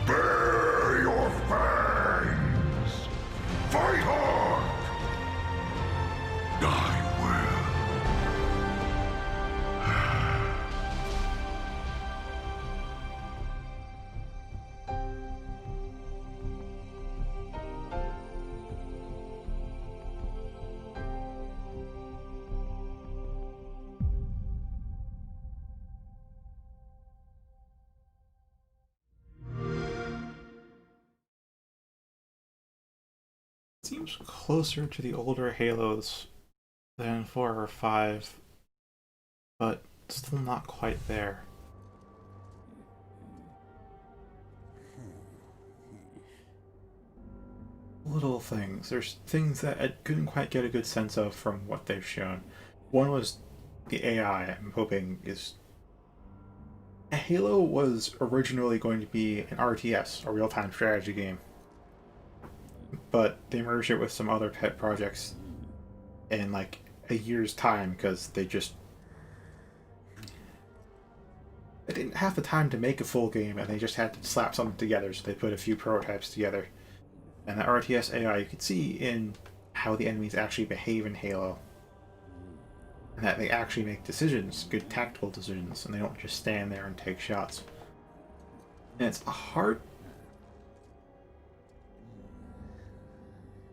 Bare your fangs. Fight hard. Die well. Seems closer to the older Halos than 4 or 5, but still not quite there. Little things. There's things that I couldn't quite get a good sense of from what they've shown. One was the AI, I'm hoping is... Halo was originally going to be an RTS, a real-time strategy game. But they merged it with some other pet projects in like a year's time because they didn't have the time to make a full game and they just had to slap something together, so they put a few prototypes together. And the RTS AI you could see in how the enemies actually behave in Halo. And that they actually make decisions, good tactical decisions, and they don't just stand there and take shots. And it's hard.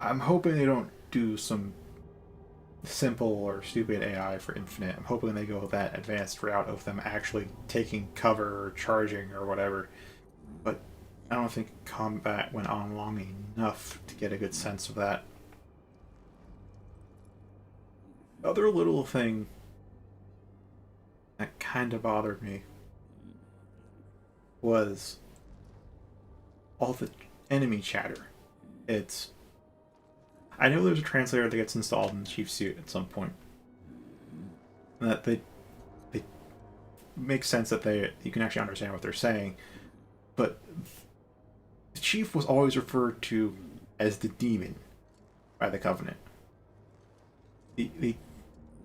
I'm hoping they don't do some simple or stupid AI for Infinite. I'm hoping they go that advanced route of them actually taking cover or charging or whatever. But I don't think combat went on long enough to get a good sense of that. Other little thing that kind of bothered me was all the enemy chatter. I know there's a translator that gets installed in the Chief suit at some point. And that they make sense that you can actually understand what they're saying. But the Chief was always referred to as the demon by the Covenant. The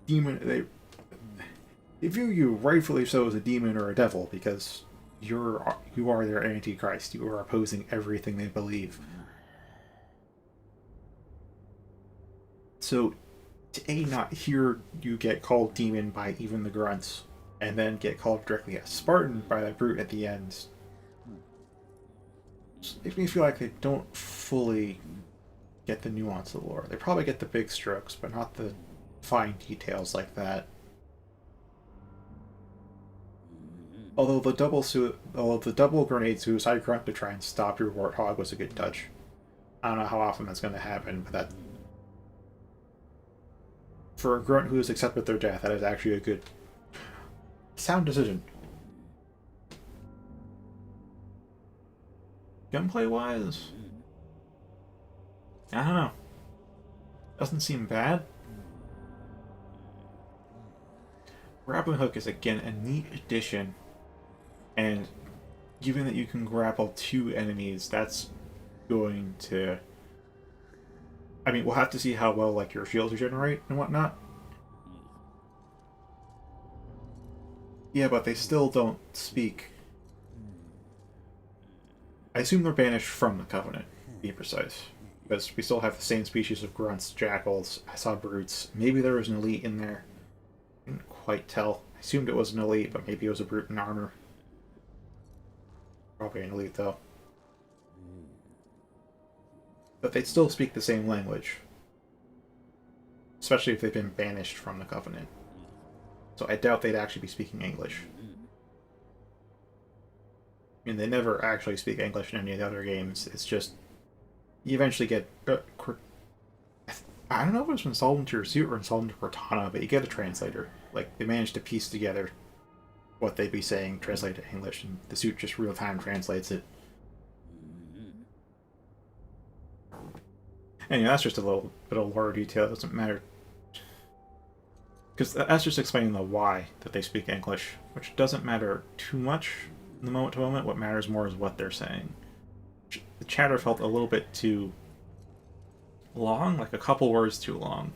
demon, they view you rightfully so as a demon or a devil because you are their antichrist. You are opposing everything they believe. So, to not hear you get called demon by even the grunts, and then get called directly as Spartan by that brute at the end, makes me feel like they don't fully get the nuance of the lore. They probably get the big strokes, but not the fine details like that. Although the double grenade suicide grunt to try and stop your warthog was a good touch. I don't know how often that's going to happen, but that... For a grunt who has accepted their death, that is actually a good, sound decision. Gunplay-wise, I don't know. Doesn't seem bad. Grappling hook is again a neat addition, and given that you can grapple 2 enemies, that's going to... I mean, we'll have to see how well, like, your shields regenerate and whatnot. Yeah, but they still don't speak. I assume they're banished from the Covenant, to be precise. Because we still have the same species of grunts, jackals, I saw brutes. Maybe there was an elite in there. I didn't quite tell. I assumed it was an elite, but maybe it was a brute in armor. Probably an elite, though. But they'd still speak the same language. Especially if they've been banished from the Covenant. So I doubt they'd actually be speaking English. I mean, they never actually speak English in any of the other games. It's just... You eventually get... I don't know if it was installed into your suit or installed into Cortana, but you get a translator. Like, they managed to piece together what they'd be saying, translate to English, and the suit just real-time translates it. Anyway, that's just a little bit of lore detail. It doesn't matter. Because that's just explaining the why that they speak English, which doesn't matter too much in the moment to moment. What matters more is what they're saying. The chatter felt a little bit too long, like a couple words too long.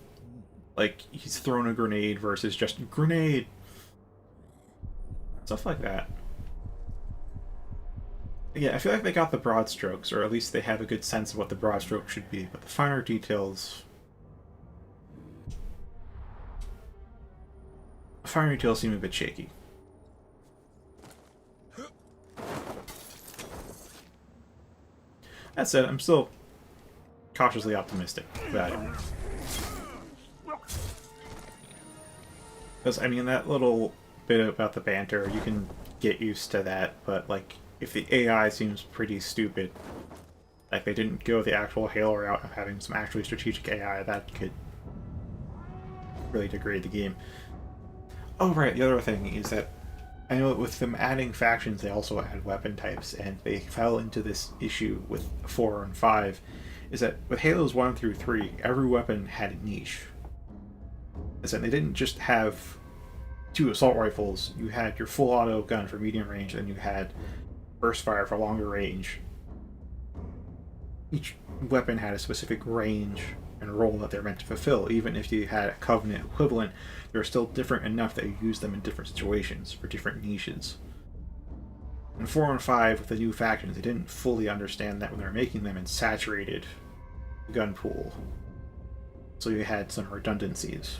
Like, he's thrown a grenade versus just grenade. Stuff like that. Yeah, I feel like they got the broad strokes, or at least they have a good sense of what the broad strokes should be, but the finer details... Finer details seem a bit shaky. That said, I'm still cautiously optimistic about it. Because, I mean, that little bit about the banter, you can get used to that, but, like, if the AI seems pretty stupid, like they didn't go the actual Halo route of having some actually strategic AI, that could really degrade the game. Oh, right, the other thing is that I know that with them adding factions, they also add weapon types, and they fell into this issue with 4 and 5, is that with Halos 1 through 3, every weapon had a niche. Is that they didn't just have 2 assault rifles, you had your full auto gun for medium range, and you had burst fire for longer range. Each weapon had a specific range and role that they're meant to fulfill. Even if you had a Covenant equivalent, they're still different enough that you use them in different situations, for different niches. In 4 and 5, with the new factions, they didn't fully understand that when they were making them and saturated the gun pool. So you had some redundancies.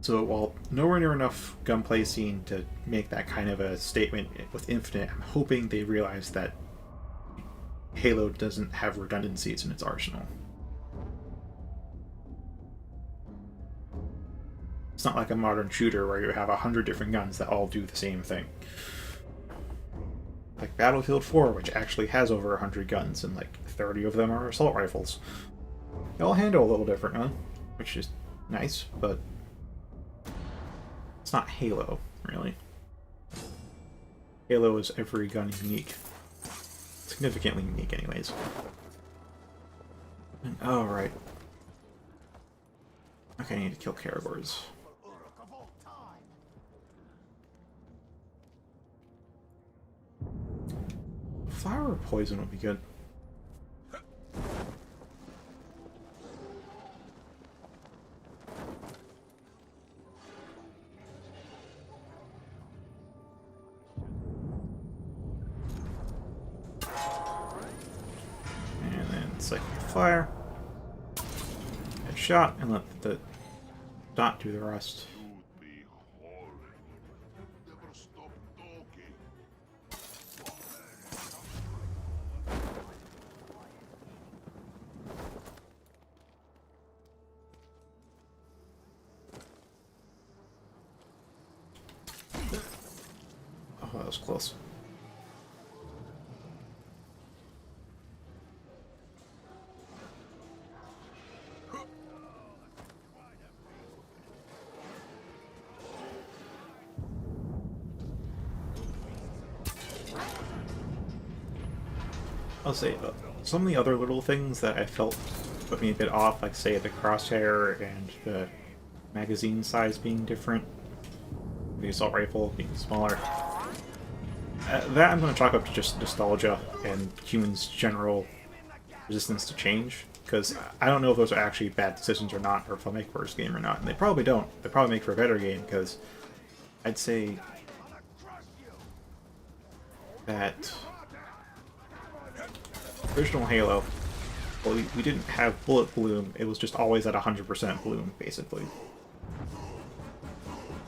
So while nowhere near enough gunplay scene to make that kind of a statement with Infinite, I'm hoping they realize that Halo doesn't have redundancies in its arsenal. It's not like a modern shooter where you have 100 different guns that all do the same thing. Like Battlefield 4, which actually has over 100 guns, and like 30 of them are assault rifles. They all handle a little differently, which is nice, but it's not Halo, really. Halo is every gun unique. Significantly unique, anyways. Oh, right. Okay, I need to kill Caragors. Flower or poison would be good. And then cycle fire. Headshot, and let the dot do the rest. Oh, that was close. I'll say, some of the other little things that I felt put me a bit off, like say the crosshair and the magazine size being different, the assault rifle being smaller. That I'm going to chalk up to just nostalgia and humans' general resistance to change. Because I don't know if those are actually bad decisions or not, or if they'll make for a worse game or not. And they probably don't. They probably make for a better game, because I'd say that original Halo, well, we didn't have bullet bloom. It was just always at 100% bloom, basically.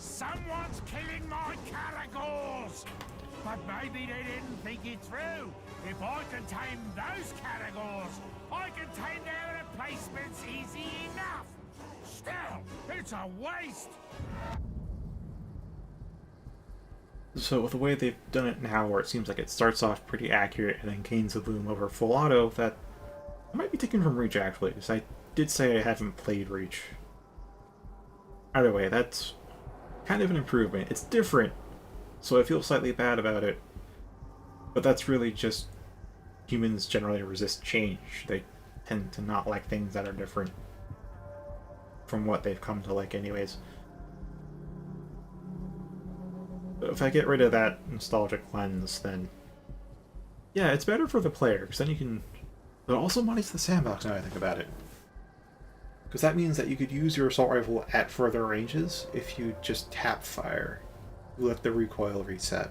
Someone's killing my caragors! But maybe they didn't think it through. If I can tame those caragors, I can tame their replacements easy enough. Still, it's a waste. So with the way they've done it now, where it seems like it starts off pretty accurate and then gains a bloom over full auto, that might be taken from Reach, actually, because I did say I haven't played Reach. Either way, that's kind of an improvement. It's different, so I feel slightly bad about it. But that's really just humans generally resist change. They tend to not like things that are different from what they've come to like anyways. But if I get rid of that nostalgic lens, then yeah, it's better for the player, because then you can... But it also muddies the sandbox now I think about it. Because that means that you could use your assault rifle at further ranges if you just tap fire. You let the recoil reset.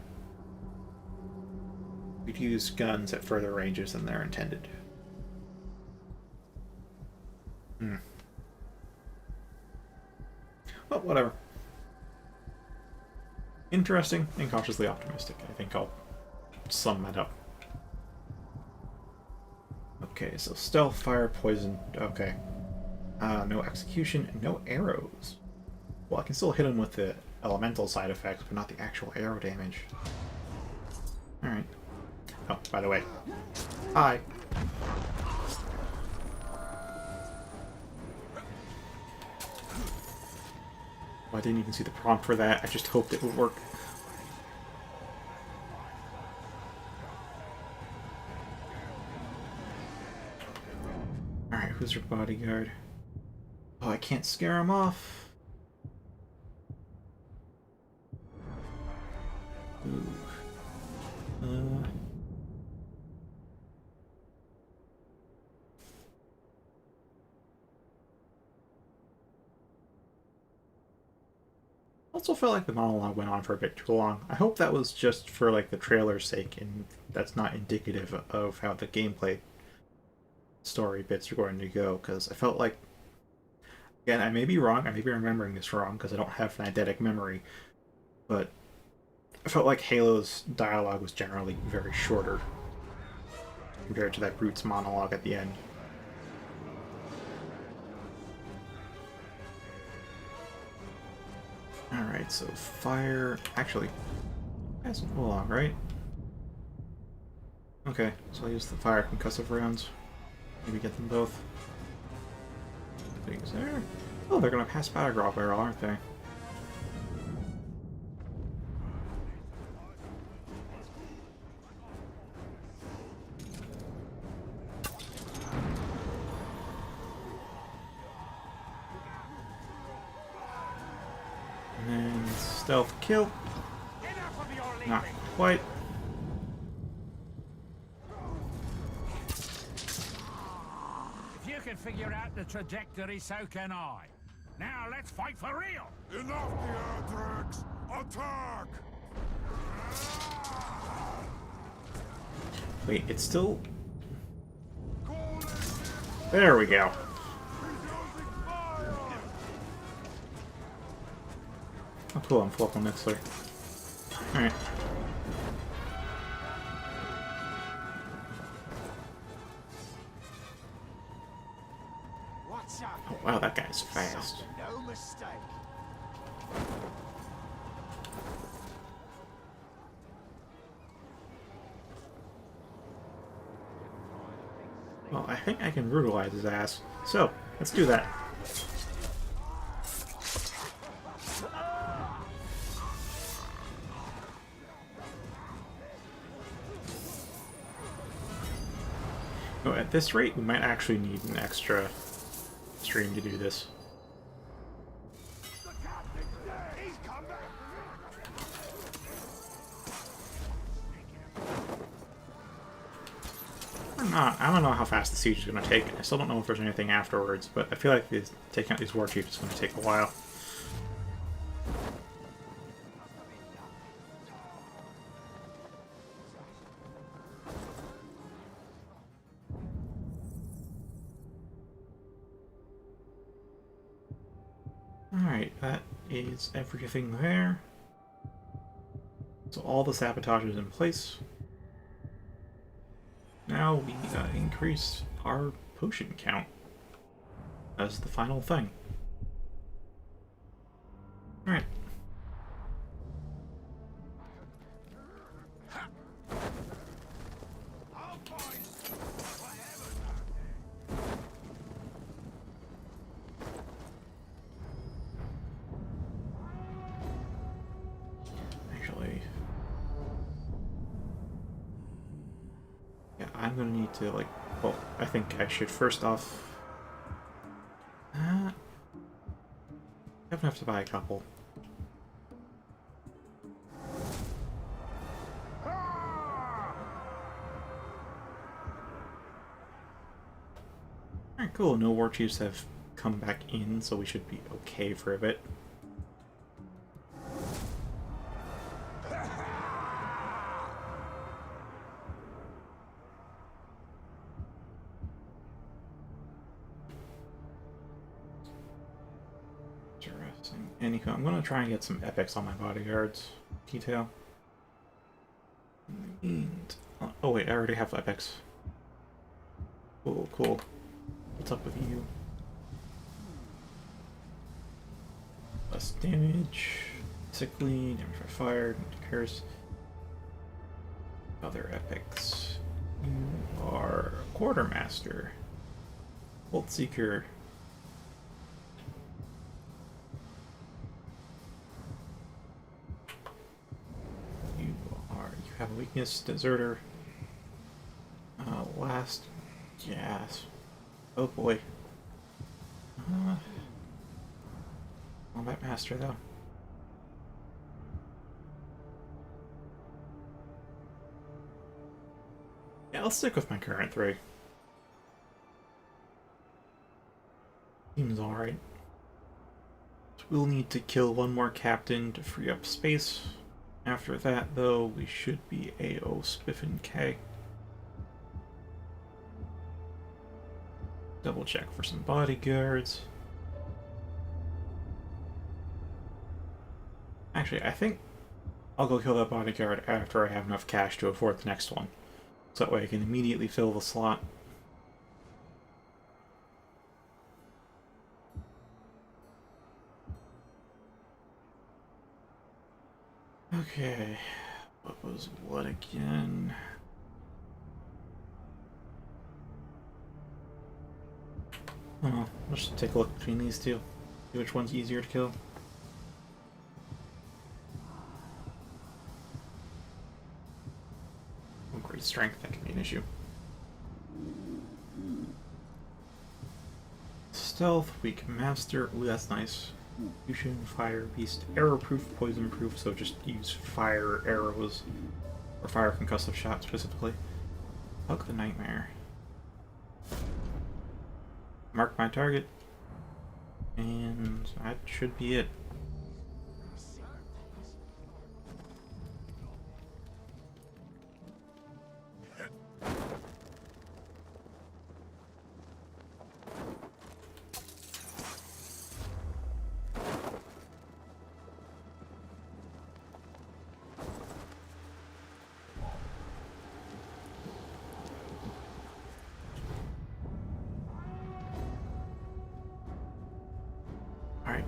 You could use guns at further ranges than they're intended. Well, whatever. Interesting and cautiously optimistic. I think I'll sum that up. Okay, so stealth, fire, poison. Okay. No execution, and no arrows. Well, I can still hit him with the elemental side effects, but not the actual arrow damage. Alright. Oh, by the way. Hi. Well, I didn't even see the prompt for that. I just hoped it would work. Alright, who's your bodyguard? Oh, I can't scare him off. Ooh. Also felt like the monologue went on for a bit too long. I hope that was just for like the trailer's sake, and that's not indicative of how the gameplay story bits are going to go, because I felt like, again, I may be wrong, I may be remembering this wrong because I don't have an eidetic memory, but I felt like Halo's dialogue was generally very shorter compared to that Brute's monologue at the end. Alright, so fire... Actually, pass it along, right? Okay, so I'll use the fire concussive rounds. Maybe get them both. Things there. Oh, they're gonna pass Battle Barrel, aren't they? And then stealth kill. Not quite. If you can figure out the trajectory, so can I. Now let's fight for real! Enough the Adrax! Attack! Wait, it's still... There we go. Oh cool, I'm full up on Nexler. Alright. Oh wow, that guy's fast. No mistake. Well, I think I can brutalize his ass. So, let's do that. Oh, at this rate, we might actually need an extra stream to do this. I don't know how fast the siege is going to take. I still don't know if there's anything afterwards, but I feel like taking out these war chiefs is going to take a while. Alright, that is everything there. So all the sabotage is in place. Now we increase our potion count as the final thing. Alright. Actually, yeah, I'm gonna need to, like, well, I think I should first off. I'm gonna have to buy a couple. Alright, cool. No war chiefs have come back in, so we should be okay for a bit. Interesting. Anywho, I'm gonna try and get some epics on my bodyguards detail. And, oh wait, I already have epics. Cool, cool. What's up with you? Less damage, sickly, damage by fire, curse. Other epics. You are Quartermaster, Bolt Seeker. You have a weakness, Deserter. Last, yes. Oh boy. Combat Master, though. Yeah, I'll stick with my current 3. Seems alright. We'll need to kill one more captain to free up space. After that, though, we should be AO Spiffin K. Double check for some bodyguards. Actually, I think I'll go kill that bodyguard after I have enough cash to afford the next one. So that way I can immediately fill the slot. Okay, what was what again? Oh, let's just take a look between these two. See which one's easier to kill. Oh, great strength, that can be an issue. Stealth, weak master. Ooh, that's nice. Fusion, fire, beast, arrow proof, poison proof, so just use fire arrows. Or fire concussive shot specifically. Hug the nightmare. Mark my target. And that should be it.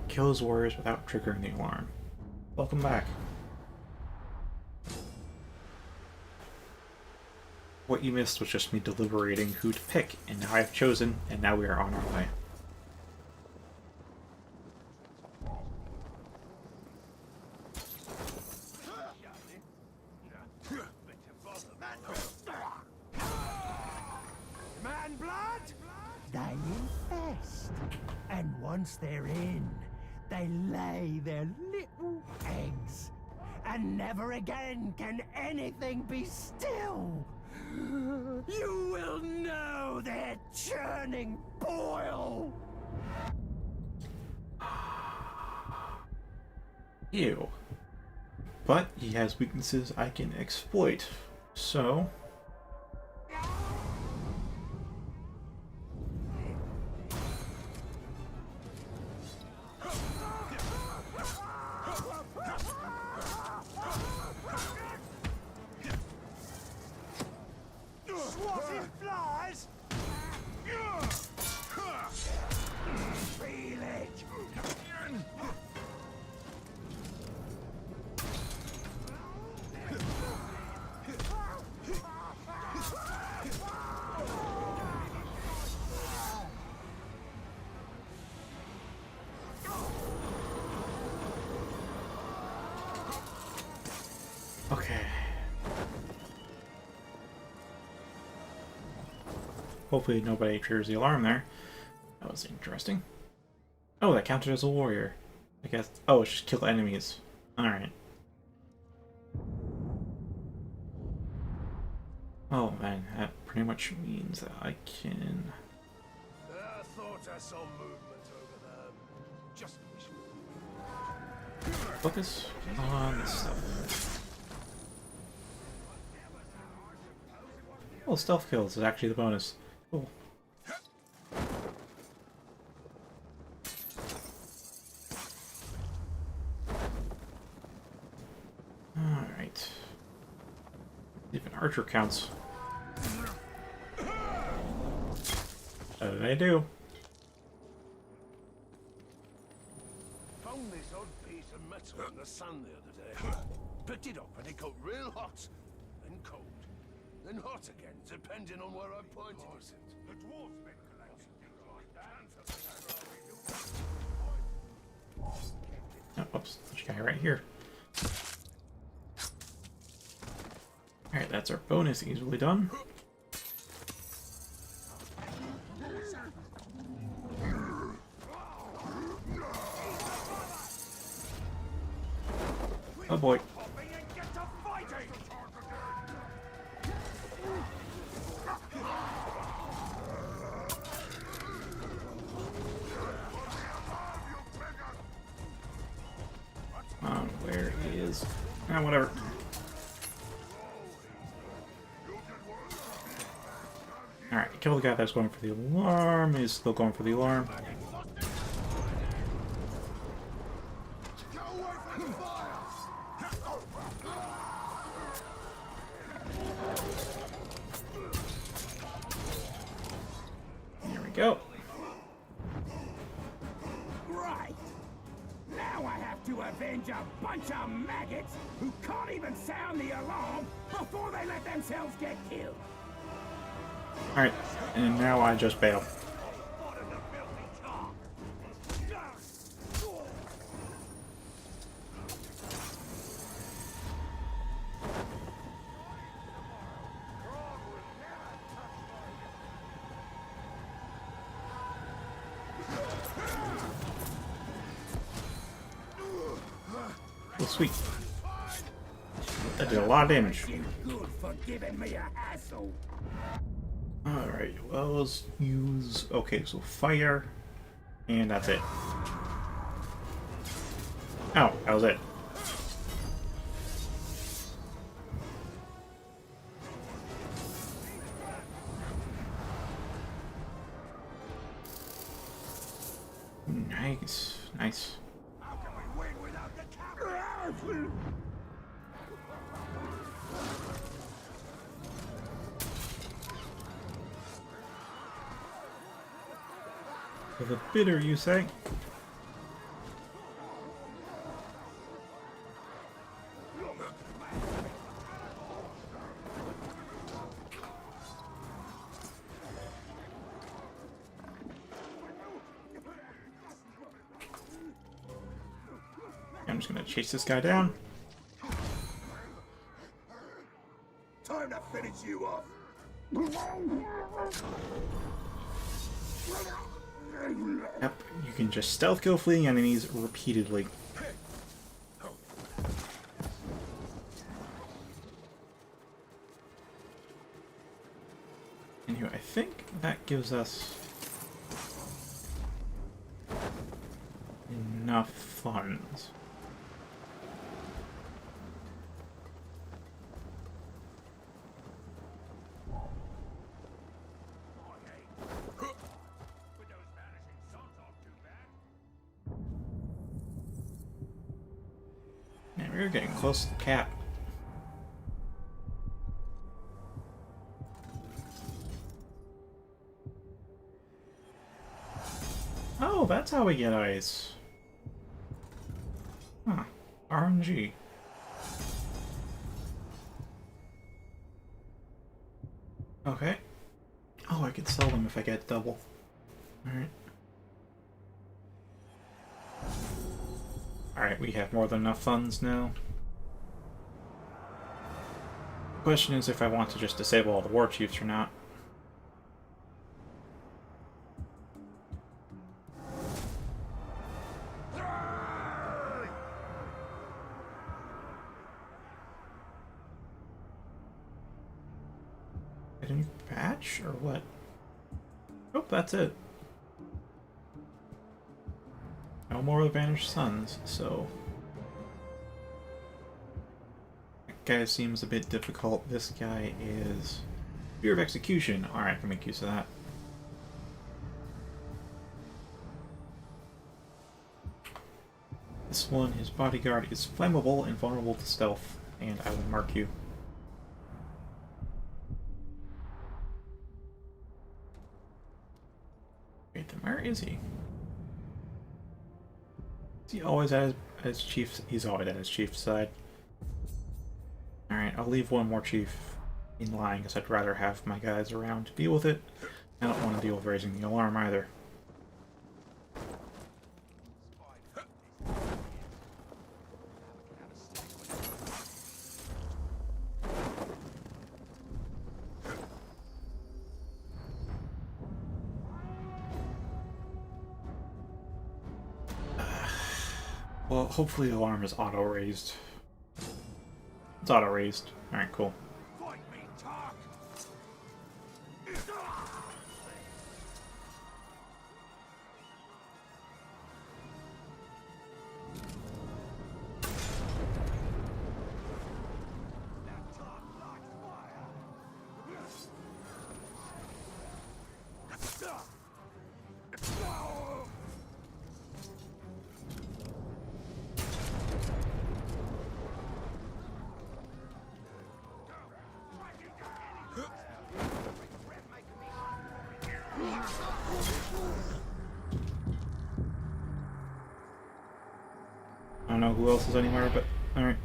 Kill his warriors without triggering the alarm. Welcome back. What you missed was just me deliberating who to pick, and now I have chosen, and now we are on our way. Man blood? They infest. And once they're in, they lay their little eggs. And never again can anything be still. You will churning boil. Ew. But he has weaknesses I can exploit, so... Swatting flies! Feel it. Okay. Hopefully nobody triggers the alarm there. That was interesting. Oh, that counted as a warrior. I guess. Oh, it's just kill enemies. Alright. Oh man, that pretty much means that I can... I thought I saw movement over there. Just focus on this stuff. Oh, stealth kills is actually the bonus. Cool. Alright. Even archer counts. What did I do? found this odd piece of metal in the sand the other day. Picked it up and it got real hot, then cold, then hot again, depending on where I pointed it. The dwarf's been collecting Oh, whoops, there's a guy right here. Alright, that's our bonus easily done. Oh boy. Where he is. Ah, whatever. Alright, kill the guy that's going for the alarm. He's still going for the alarm. There we go. Right. Now I have to avenge a bunch of maggots who can't even sound the alarm before they let themselves get killed. Alright, and now I just bail. Oh, sweet. That did a lot of damage. You good for giving me a hassle. Alright, well, let's use... Okay, so fire, and that's it. Oh, that was it. Nice, nice. How can we win without the cavalry? For the bitter, you say? I'm just gonna chase this guy down. Time to finish you off. Yep, you can just stealth kill fleeing enemies repeatedly. Anyway, I think that gives us enough funds. Man, we're getting close to the cap. Oh, that's how we get ice. Huh. RNG. Okay. Oh, I could sell them if I get double. Alright. Alright, we have more than enough funds now. Question is if I want to just disable all the war chiefs or not. Get a new patch or what? Oh, that's it. No more of the Vanished Sons, so... That guy seems a bit difficult. This guy is... Fear of Execution. Alright, I can make use of that. This one, his bodyguard, is flammable and vulnerable to stealth, and I will mark you. Wait, then where is he? Is he always at his chief's? He's always at his chief's side. Alright, I'll leave one more chief in line because I'd rather have my guys around to deal with it. I don't want to deal with raising the alarm either. Well, hopefully the alarm is auto-raised. It's auto-raised. Alright, cool. I don't know who else is anywhere, but alright.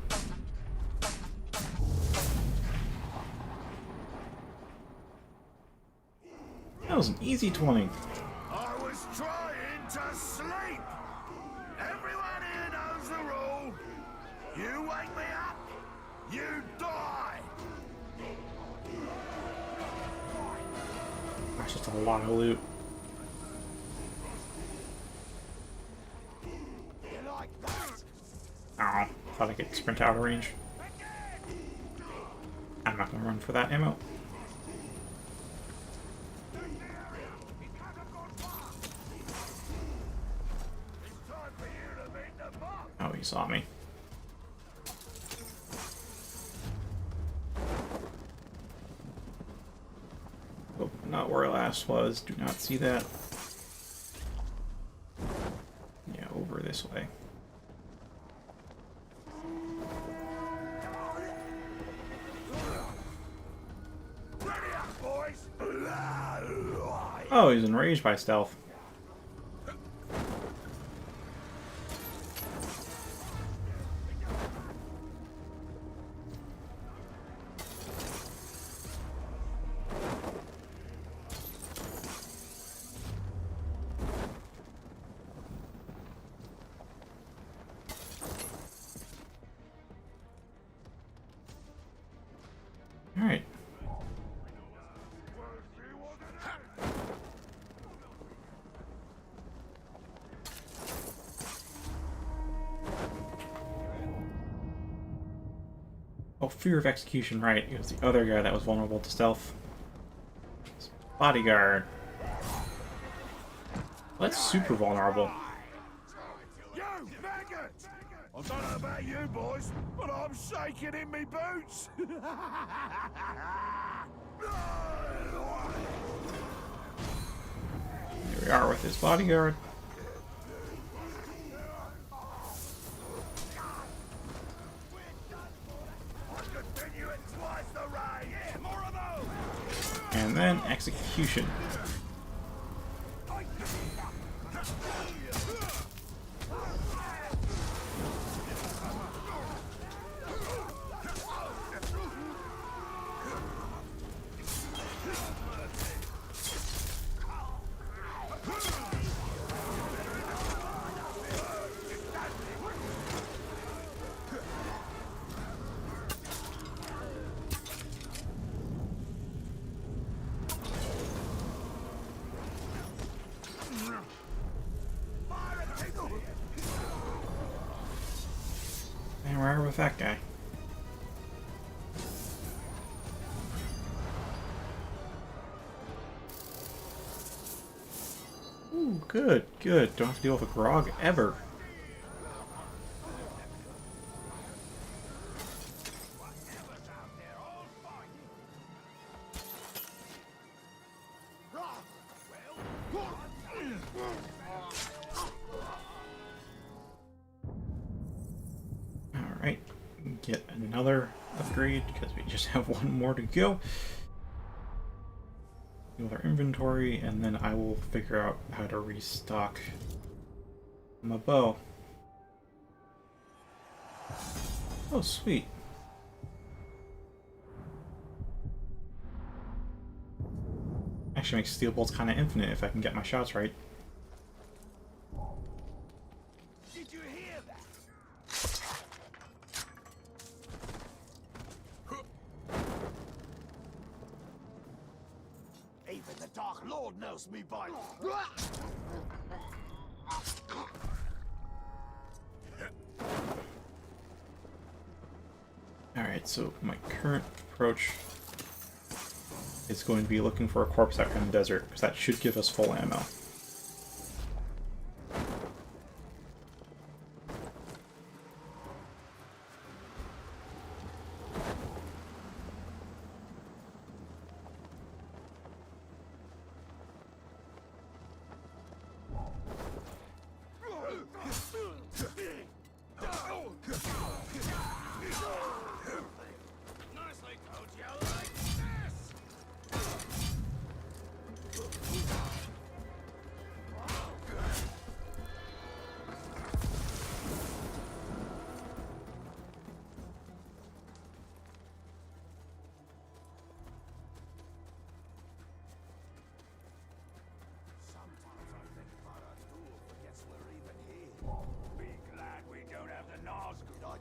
That was an easy 20. I was trying to sleep. Everyone here knows the rule. You wake me up, you die. That's just a lot of loot. Oh, thought I could sprint out of range. I'm not gonna run for that ammo. Oh, he saw me. Oh, not where last was. Do not see that. Yeah, over this way. Oh, he's enraged by stealth. All right. Oh, Fear of Execution, right. It was the other guy that was vulnerable to stealth. Bodyguard. That's super vulnerable. You maggot! I don't know about you boys, but I'm shaking in me boots. Here we are with his bodyguard. And then execution. And we're with that guy. Ooh, good, good. Don't have to deal with a grog ever. Alright, get another upgrade because we just have one more to go. With our inventory, and then I will figure out how to restock my bow. Oh, sweet. Actually makes steel bolts kind of infinite if I can get my shots right. Did you hear that? Even the Dark Lord knows me by. Alright, so my current approach is going to be looking for a corpse out in the desert, because that should give us full ammo.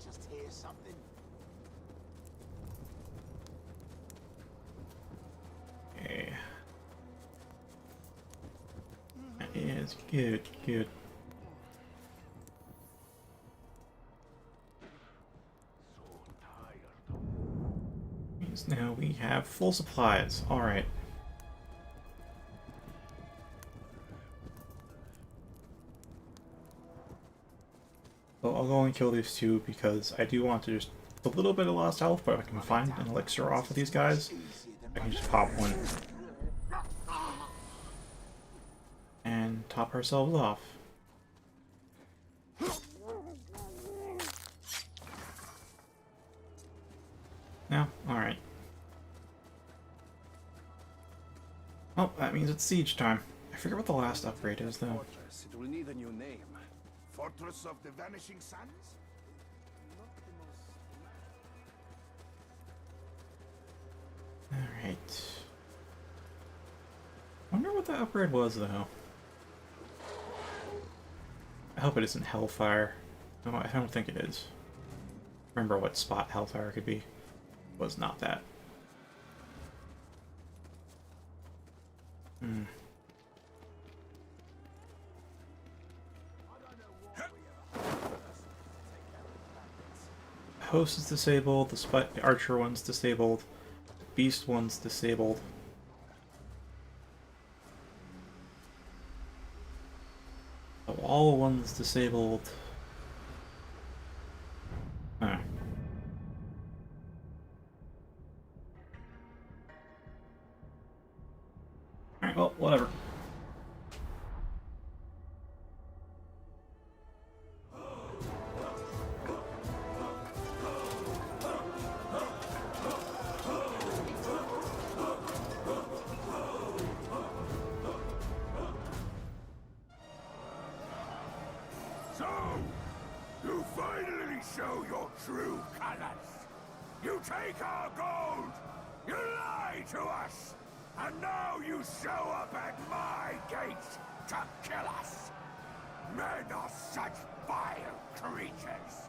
Just hear something. Okay. That is good, good. Means now we have full supplies. Alright. So I'll go and kill these two because I do want to just a little bit of lost health, but if I can find an elixir off of these guys, I can just pop one and top ourselves off. No? Alright. Oh, that means it's siege time. I forget what the last upgrade is, though. It will need a new name. Fortress of the Vanishing Suns? Alright. Wonder what the upgrade was, though. I hope it isn't Hellfire. No, I don't think it is. Remember what spot Hellfire could be. Was not that. Host is disabled, the archer one's disabled, the beast one's disabled. all ones disabled. Huh. Alright, well, whatever. So, you finally show your true colors. You take our gold. You lie to us. And now you show up at my gates to kill us. Men are such vile creatures.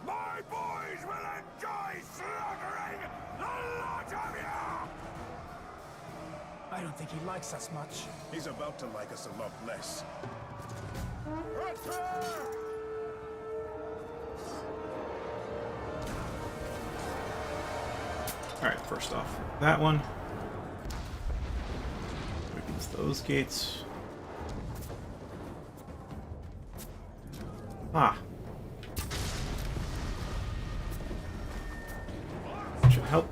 My boys will enjoy slaughtering the lot of you! I don't think he likes us much. He's about to like us a lot less. Alright, first off, that one. Opens those gates. Ah. Should help.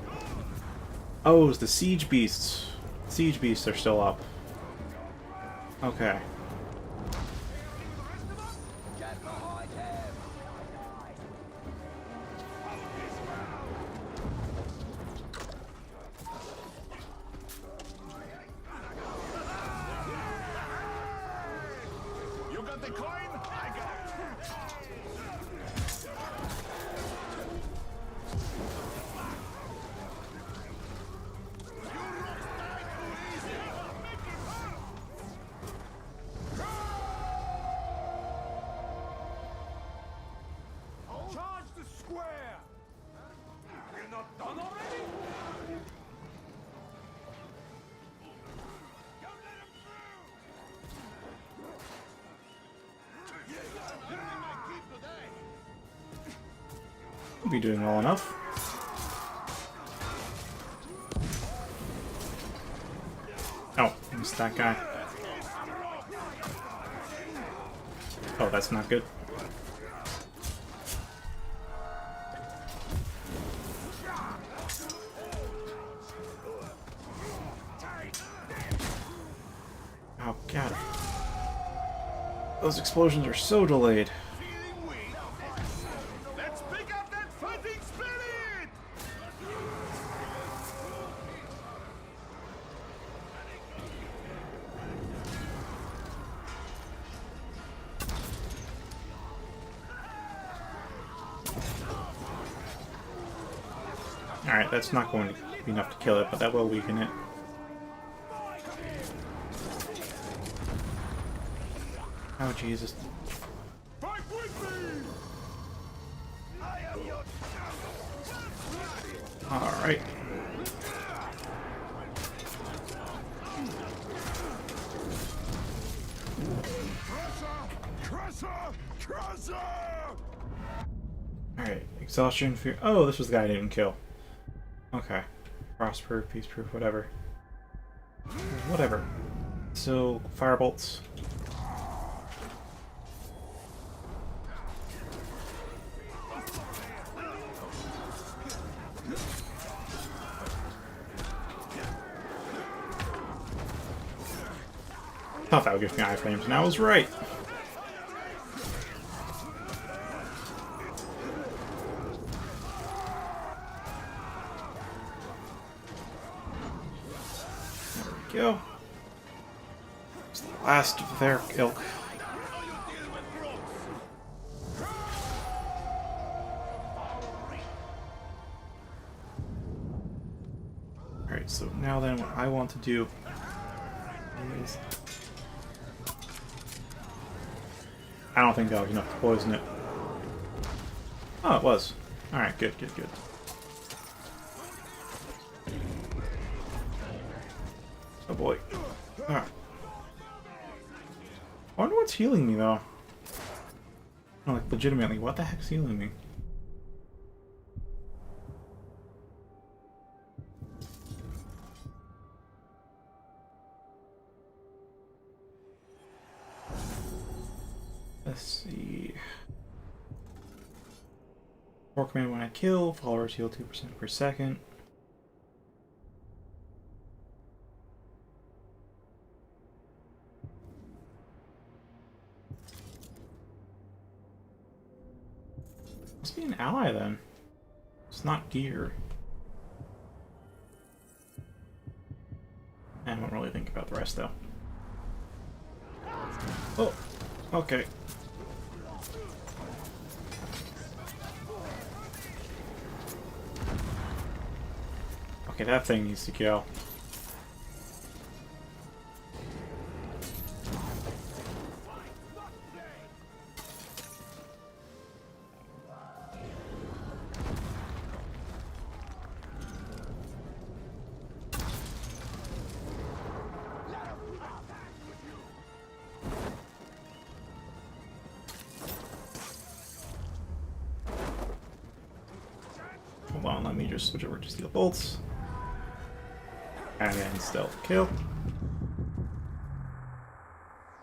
Oh, it's the siege beasts. Siege beasts are still up. Okay. You got the coin? I got it. Charge the square! You're not done already? Don't let him through! We'll be doing well enough. Oh, missed that guy. Oh, that's not good. Oh, God. Those explosions are so delayed. Let's pick up that fighting spirit! Alright, that's not going to be enough to kill it, but that will weaken it. Oh, Jesus. Fight with me! I am your Alright. Crusher! Alright, exhaustion, fear. Oh, this was the guy I didn't kill. Okay. Frostproof, peaceproof, whatever. Whatever. So, firebolts. Thought that would give me eye flames, and I was right. There we go. It's the last of their ilk. Alright, so now then what I want to do is... I don't think that was enough to poison it. Oh, it was. Alright, good, good, good. Oh boy. Ah. I wonder what's healing me, though. No, like, legitimately, what the heck's healing me? Let's see. 4 command when I kill, followers heal 2% per second. Must be an ally then. It's not gear. I don't really think about the rest though. Oh, okay. Okay, that thing needs to go. Hold on, let me just switch over to steel bolts. And then stealth kill.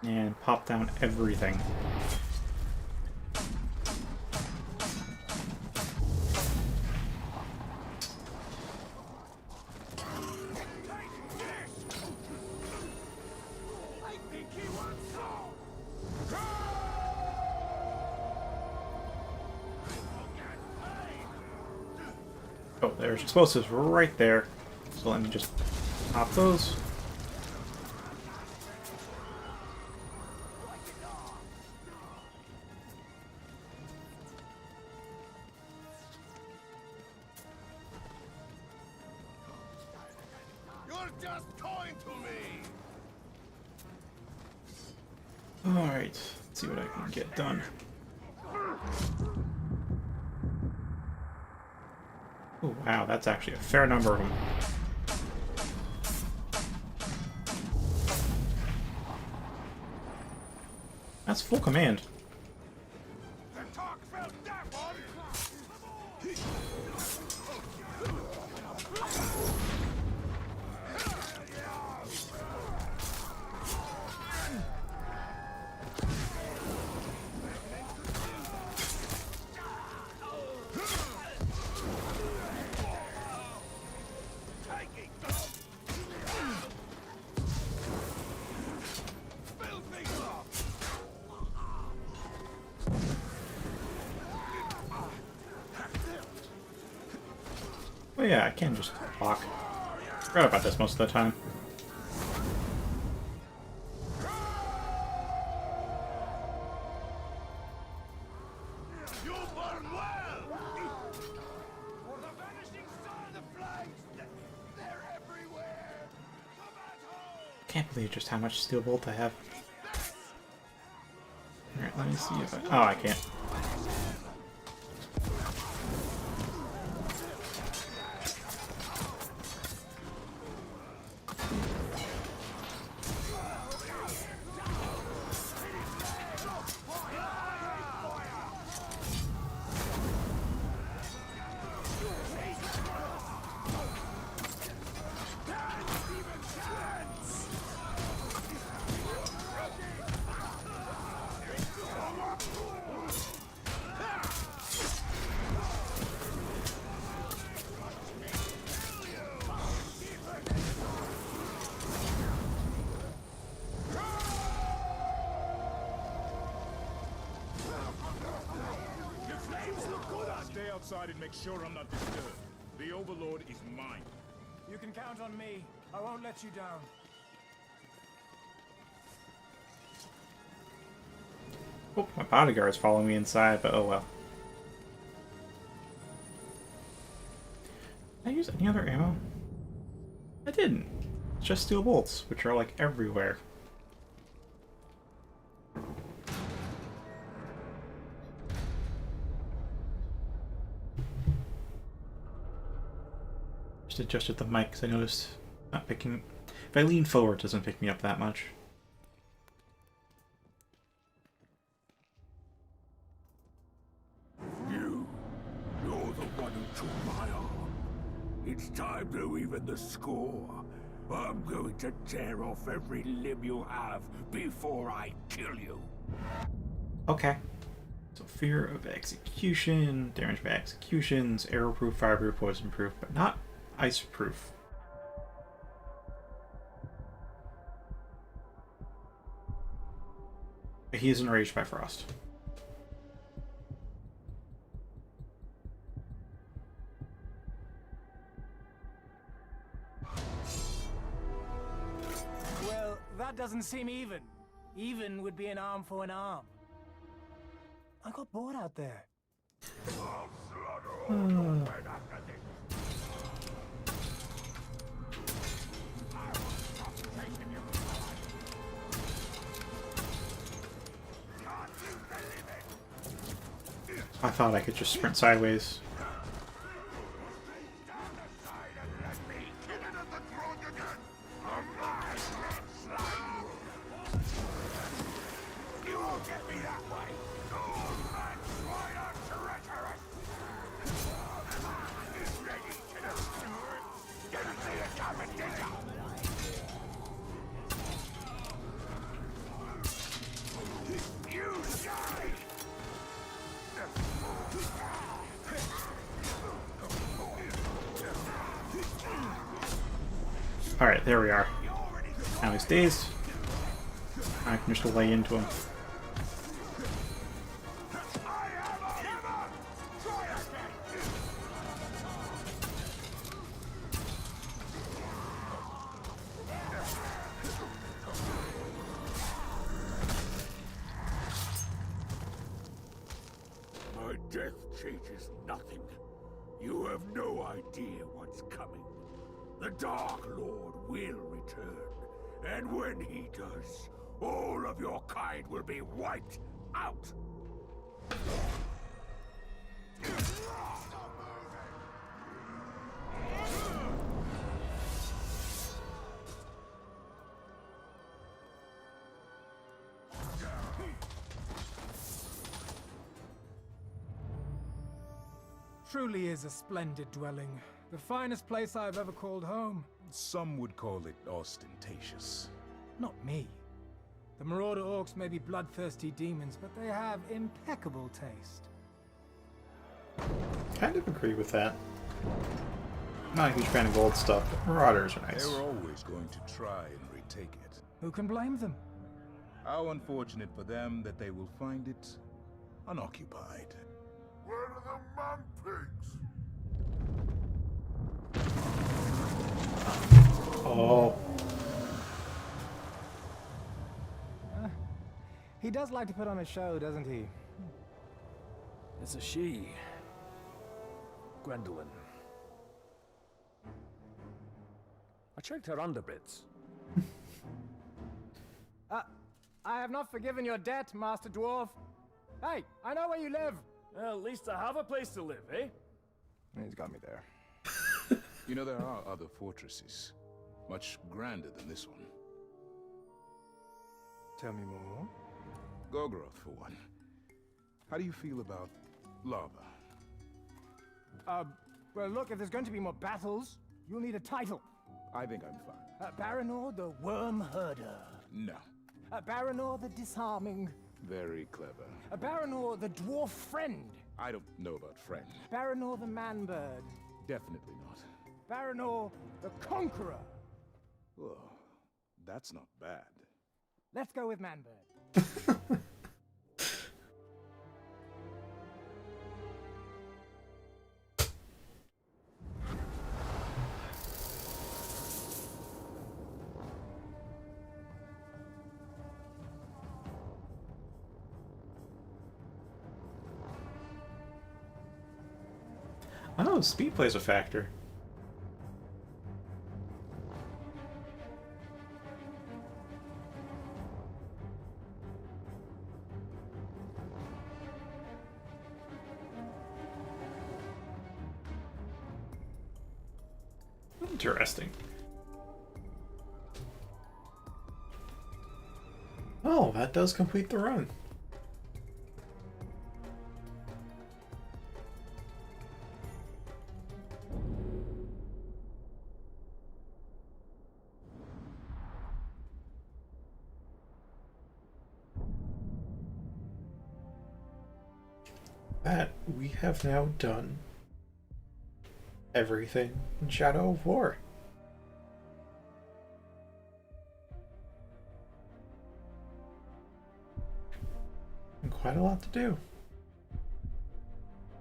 And pop down everything. Oh, there's explosives right there. So let me just pop those. You're just coin to me. Alright, let's see what I can get done. Oh wow, that's actually a fair number of them. That's full command. Oh yeah, I can just block. Forgot about this most of the time. Can't believe just how much steel bolt I have. Alright, let me see if I... Oh, I can't. Stay outside and make sure I'm not disturbed. The Overlord is mine. You can count on me. I won't let you down. Oh, my bodyguard's following me inside, but oh well. Did I use any other ammo? I didn't. It's just steel bolts, which are like everywhere. Just adjusted the mic because I noticed not picking. If I lean forward, it doesn't pick me up that much. You're the one who took my arm. It's time to even the score. I'm going to tear off every limb you have before I kill you. Okay. So fear of execution, damage by executions, arrow-proof, fire-proof, poison-proof, but not ice-proof. He is enraged by frost. Well, that doesn't seem even. Even would be an arm for an arm. I got bored out there. I thought I could just sprint sideways. Alright, there we are. Now he's dazed. I can just lay into him. My death changes nothing. You have no idea what's coming. The Dark Lord will return, and when he does, all of your kind will be wiped out. Truly is a splendid dwelling. The finest place I've ever called home. Some would call it ostentatious. Not me. The Marauder Orcs may be bloodthirsty demons, but they have impeccable taste. Kind of agree with that. Not a huge fan of gold stuff, but Marauders are nice. They were always going to try and retake it. Who can blame them? How unfortunate for them that they will find it unoccupied. Where are the man-pigs? Oh. He does like to put on a show, doesn't he? It's a she. Gwendolyn. I checked her underbits. I have not forgiven your debt, Master Dwarf. Hey, I know where you live. Well, at least I have a place to live, eh? He's got me there. You know, there are other fortresses, much grander than this one. Tell me more. Gorgoroth, for one. How do you feel about lava? Well, look, if there's going to be more battles, you'll need a title. I think I'm fine. Baranor the Worm Herder. No. Baranor the Disarming. Very clever. Baranor the Dwarf Friend. I don't know about friend. Baranor the Manbird. Definitely not. Baranor the Conqueror. Oh, that's not bad. Let's go with Manbird. Oh, speed plays a factor. Interesting. Oh, that does complete the run. that, we have now done everything in Shadow of War. And quite a lot to do.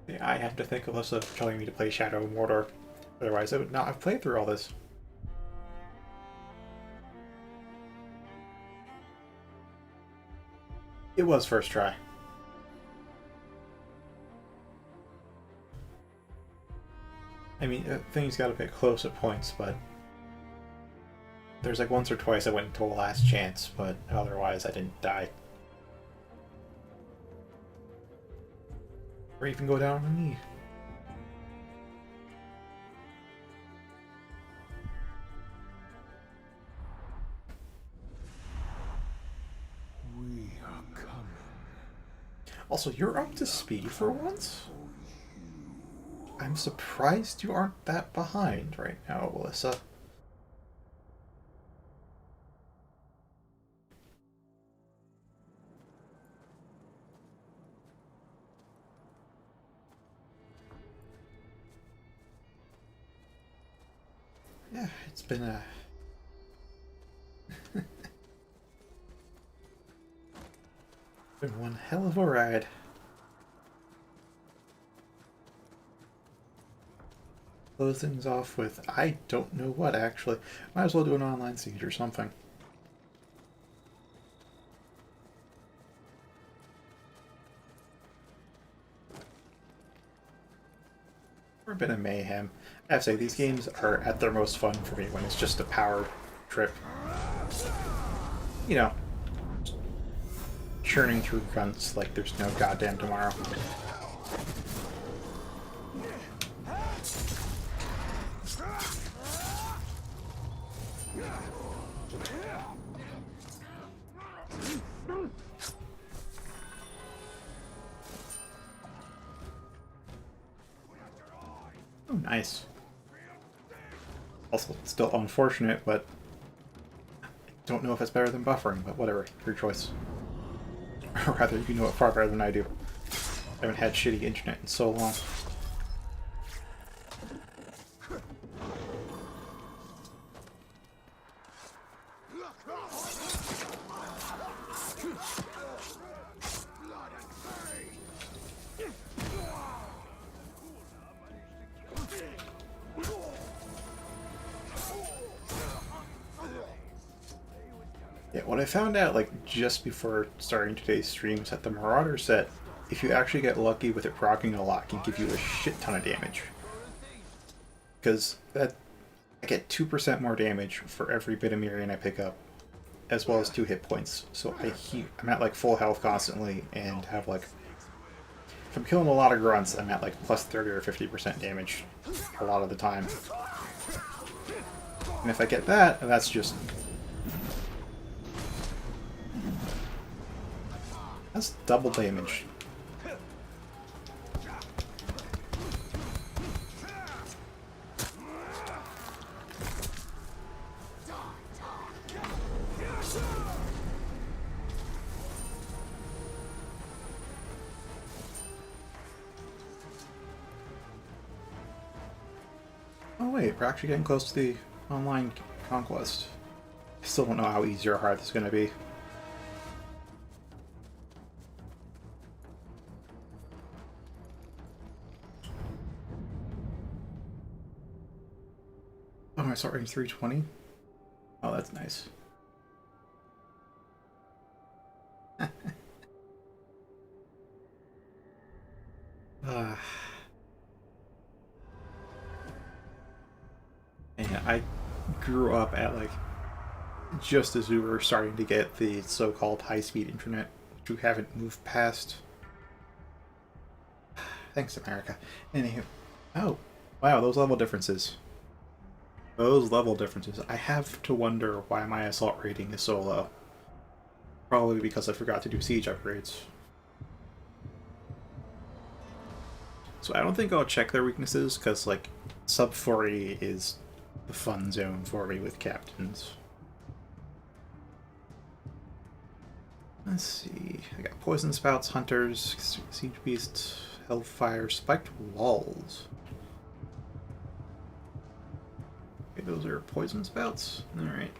Yeah, I have to thank Alyssa for telling me to play Shadow of Mordor. Otherwise, I would not have played through all this. It was first try. I mean, things got a bit close at points, but there's like once or twice I went until the last chance, but otherwise I didn't die. Or even go down on a knee. We are coming. Also, you're up to speed for once? I'm surprised you aren't that behind right now, Alyssa. Yeah, it's been a... been one hell of a ride. Close things off with I don't know what, actually. Might as well do an online siege or something. For a bit of mayhem. I have to say, these games are at their most fun for me when it's just a power trip. You know, churning through grunts like there's no goddamn tomorrow. Oh, nice. Also, still unfortunate, but I don't know if it's better than buffering, but whatever, your choice. Or rather, you know it far better than I do. I haven't had shitty internet in so long. Yeah, what I found out, like, just before starting today's stream is that the Marauder set, if you actually get lucky with it proccing a lot, can give you a shit ton of damage. Because that, I get 2% more damage for every bit of Mirian I pick up, as well as 2 hit points. So I'm at, like, full health constantly, and have, like, if I'm killing a lot of grunts, I'm at, like, plus 30 or 50% damage a lot of the time. And if I get that, that's just... that's double damage. Oh wait, we're actually getting close to the online conquest. I still don't know how easy or hard this is going to be. Oh, my start range 320? Oh, that's nice. And I grew up at, like, just as we were starting to get the so-called high-speed internet, which we haven't moved past. Thanks, America. Anywho. Oh, wow, those level differences. Those level differences. I have to wonder why my assault rating is so low. Probably because I forgot to do siege upgrades. So I don't think I'll check their weaknesses, because, like, sub 40 is the fun zone for me with captains. Let's see. I got poison spouts, hunters, siege beasts, Hellfire spiked walls. Okay, those are poison spouts. Alright.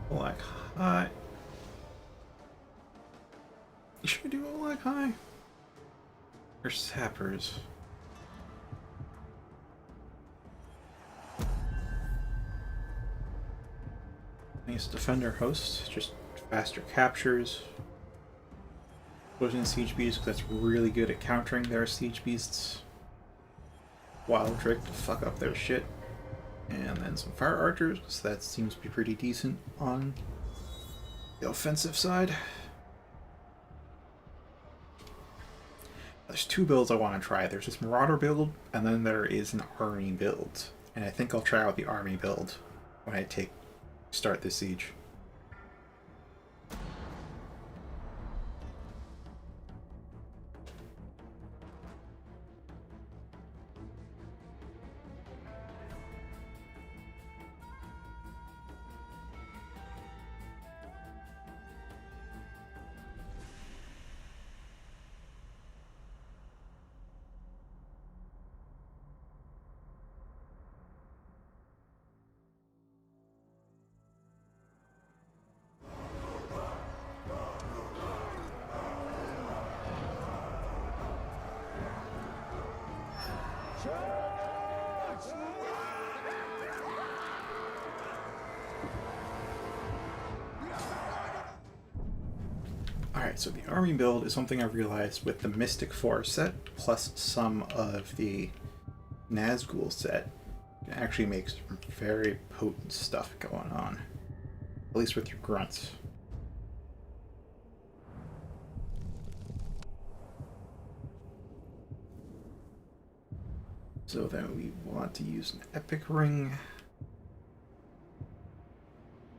Black High. Should I do a Black High? Or Sappers? I guess Defender Host, just faster captures. Poison Siege Beast, because that's really good at countering their Siege Beasts. Wild Trick to fuck up their shit. And then some Fire Archers, because that seems to be pretty decent on the offensive side. There's two builds I want to try. There's this Marauder build, and then there is an Army build. And I think I'll try out the Army build when I start this siege. Alright, so the Army build is something I realized with the Mystic 4 set, plus some of the Nazgul set. It actually makes some very potent stuff going on. At least with your grunts. So then we want to use an Epic Ring.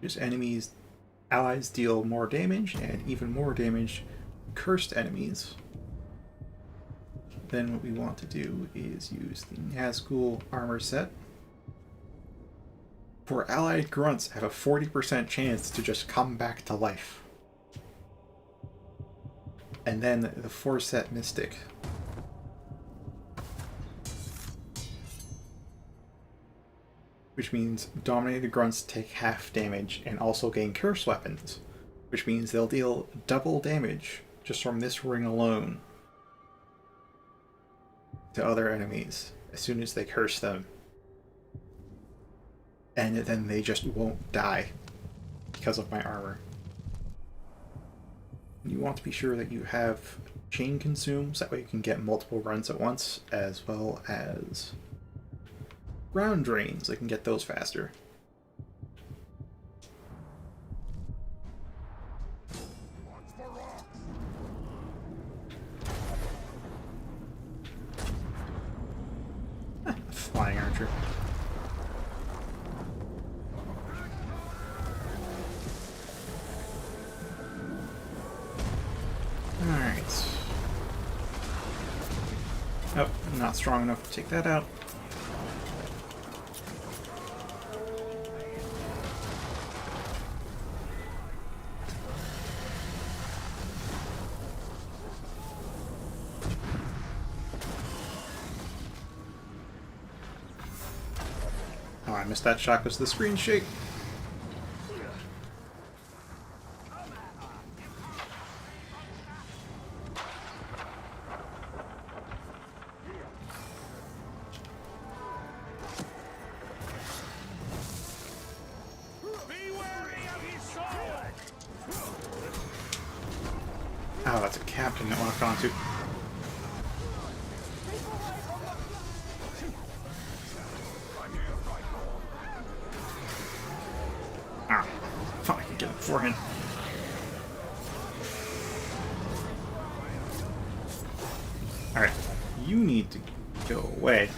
Just enemies, allies deal more damage, and even more damage cursed enemies. Then what we want to do is use the Nazgul armor set. For allied grunts, have a 40% chance to just come back to life. And then the 4-set Mystic. Which means Dominated Grunts take half damage and also gain Curse Weapons, which means they'll deal double damage just from this ring alone to other enemies as soon as they curse them. And then they just won't die because of my armor. You want to be sure that you have Chain Consume, so that way you can get multiple runs at once, as well as Ground Drains, I can get those faster. Flying Archer. Alright. Oh, I'm not strong enough to take that out. Oh, I missed that shot because the screen shake. Oh, that's a captain that locked onto. Ah, thought I could get it beforehand. Alright, you need to go away.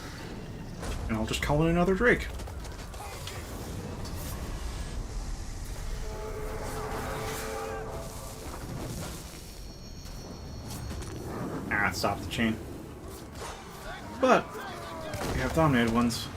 And I'll just call in another Drake. Ah, stop the chain. But we have dominated ones.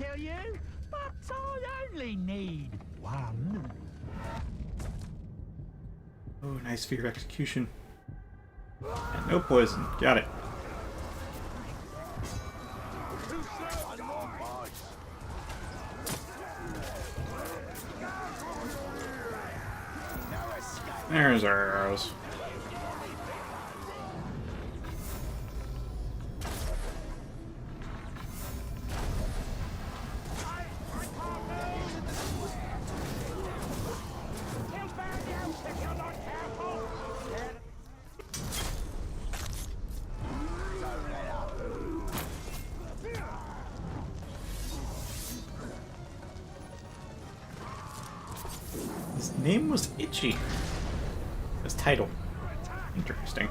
kill you, but I only need one. Oh, nice fear of execution. And no poison. Got it. There's our arrows. His name was Itchy. His title. Interesting.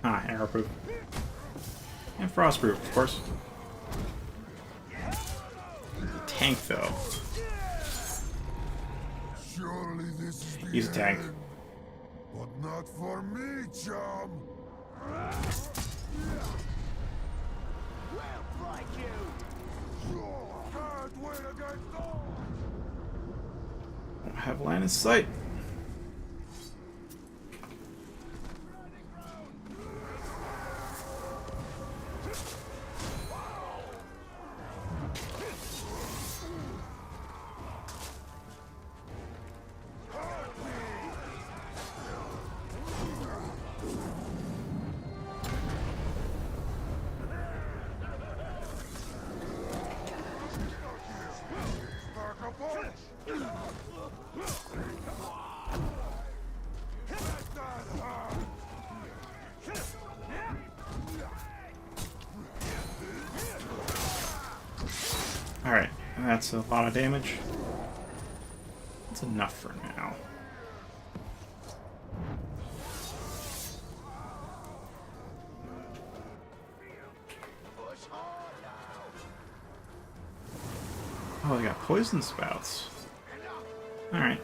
Ah, arrowproof. And frostproof, of course. Tank, though. Surely this is the He's a tank. end, but not for me, chum. Can't win against all. Don't have line of sight. Alright, that's a lot of damage. That's enough for now. Oh, they got poison spouts. Alright.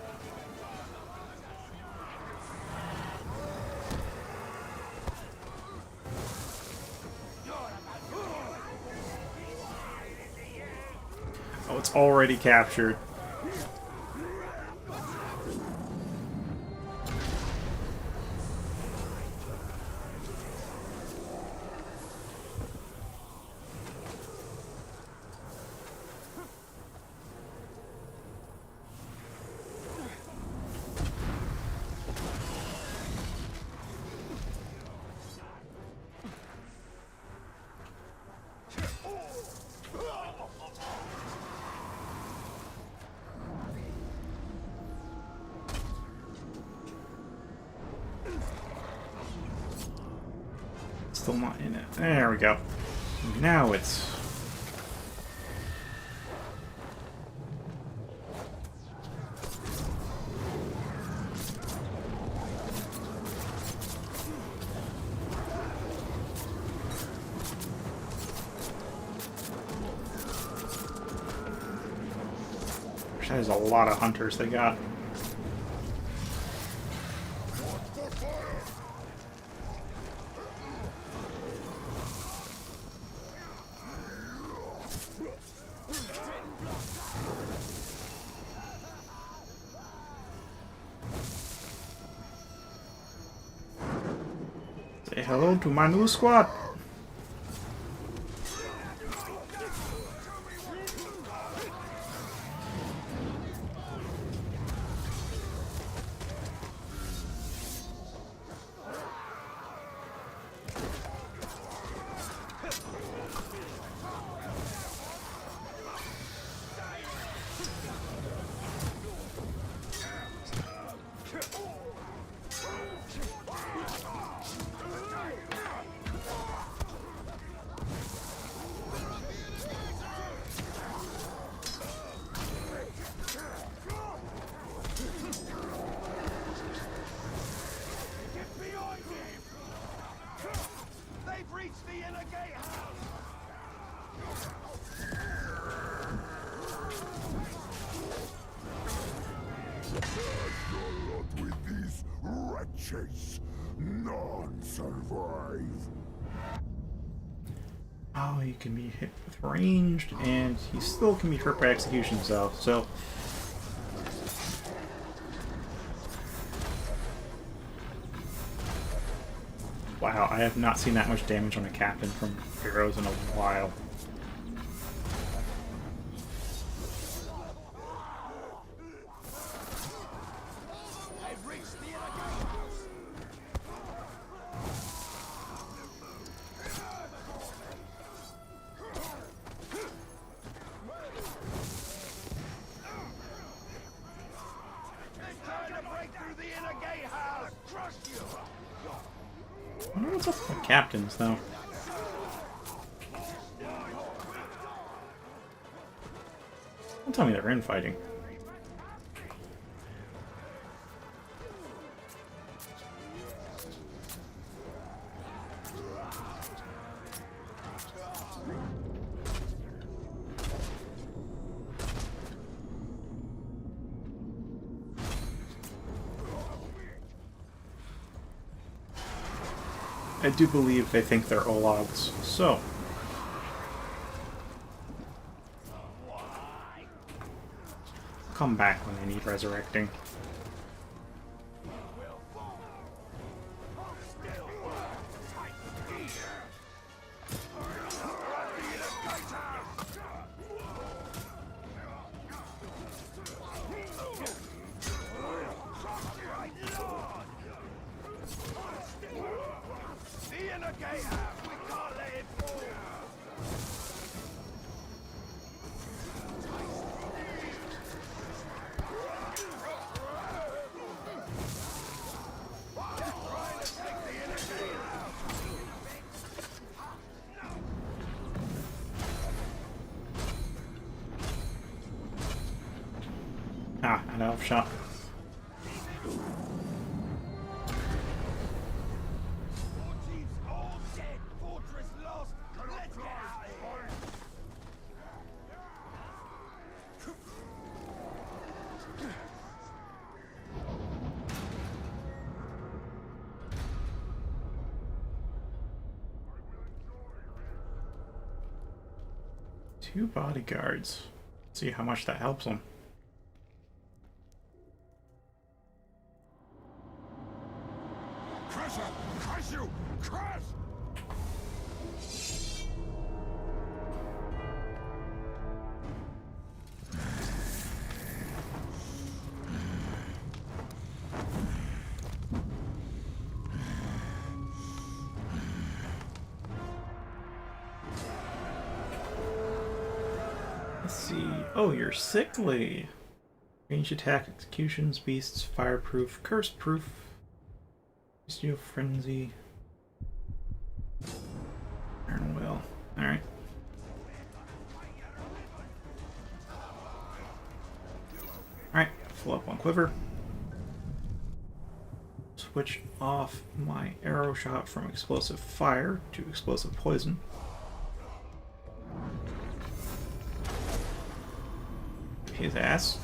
Oh, it's already captured. Still not in it. There we go. Now it's... There's a lot of hunters they got. Say hello to my new squad. reached the inner gatehouse! Not with these wretches. None survive. Oh, he can be hit with ranged, and he still can be hurt by execution, so... Wow, I have not seen that much damage on a captain from arrows in a while. They've reached the inner gatehouse! They're trying to break through the inner gatehouse! Crush you! I wonder what's up with the captains, though. Don't tell me they're infighting. I do believe they think they're Ologs, so... come back when they need resurrecting. The inner gatehouse! We can't let it fall! Ah, an elf shot. All dead! Fortress lost! Let's get out of here! Two bodyguards. See how much that helps them. Crush her! Crush you! Crush! Let's see. Oh, you're sickly. Range attack, executions, beasts, fireproof, curse proof, Steel frenzy, iron will. Alright. Alright, fill up one quiver. Switch off my arrow shot from explosive fire to explosive poison. His ass.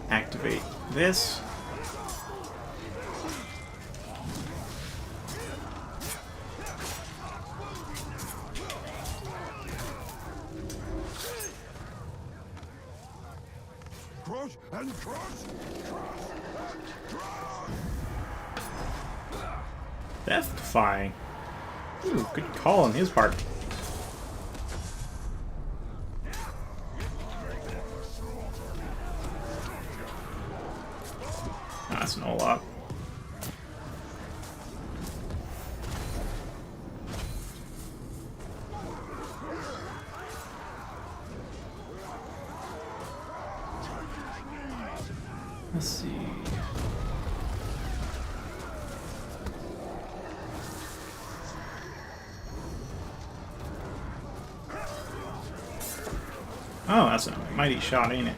Activate this. Crush and crush! Crush and crush! Death defying. Ooh, good call on his part. That's an Olaf. Let's see. Oh, that's a mighty shot, ain't it?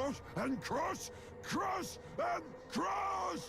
crush and crush, crush and crush!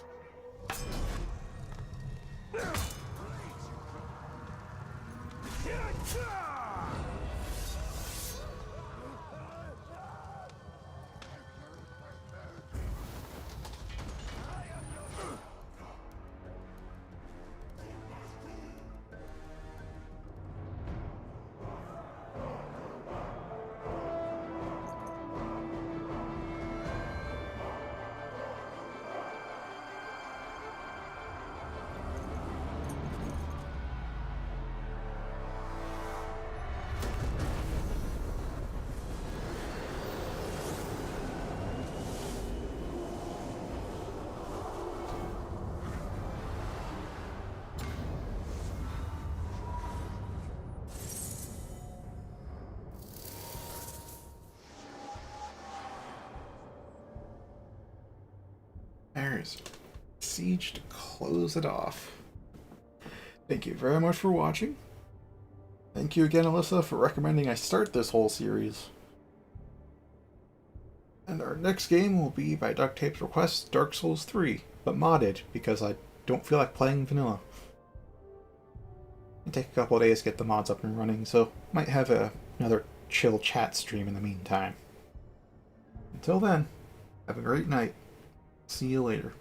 There's Siege to close it off. Thank you very much for watching. Thank you again, Alyssa, for recommending I start this whole series. And our next game will be, by Duct Tape's request, Dark Souls 3, but modded, because I don't feel like playing vanilla. It'll take a couple of days to get the mods up and running, so might have another chill chat stream in the meantime. Until then, have a great night. See you later.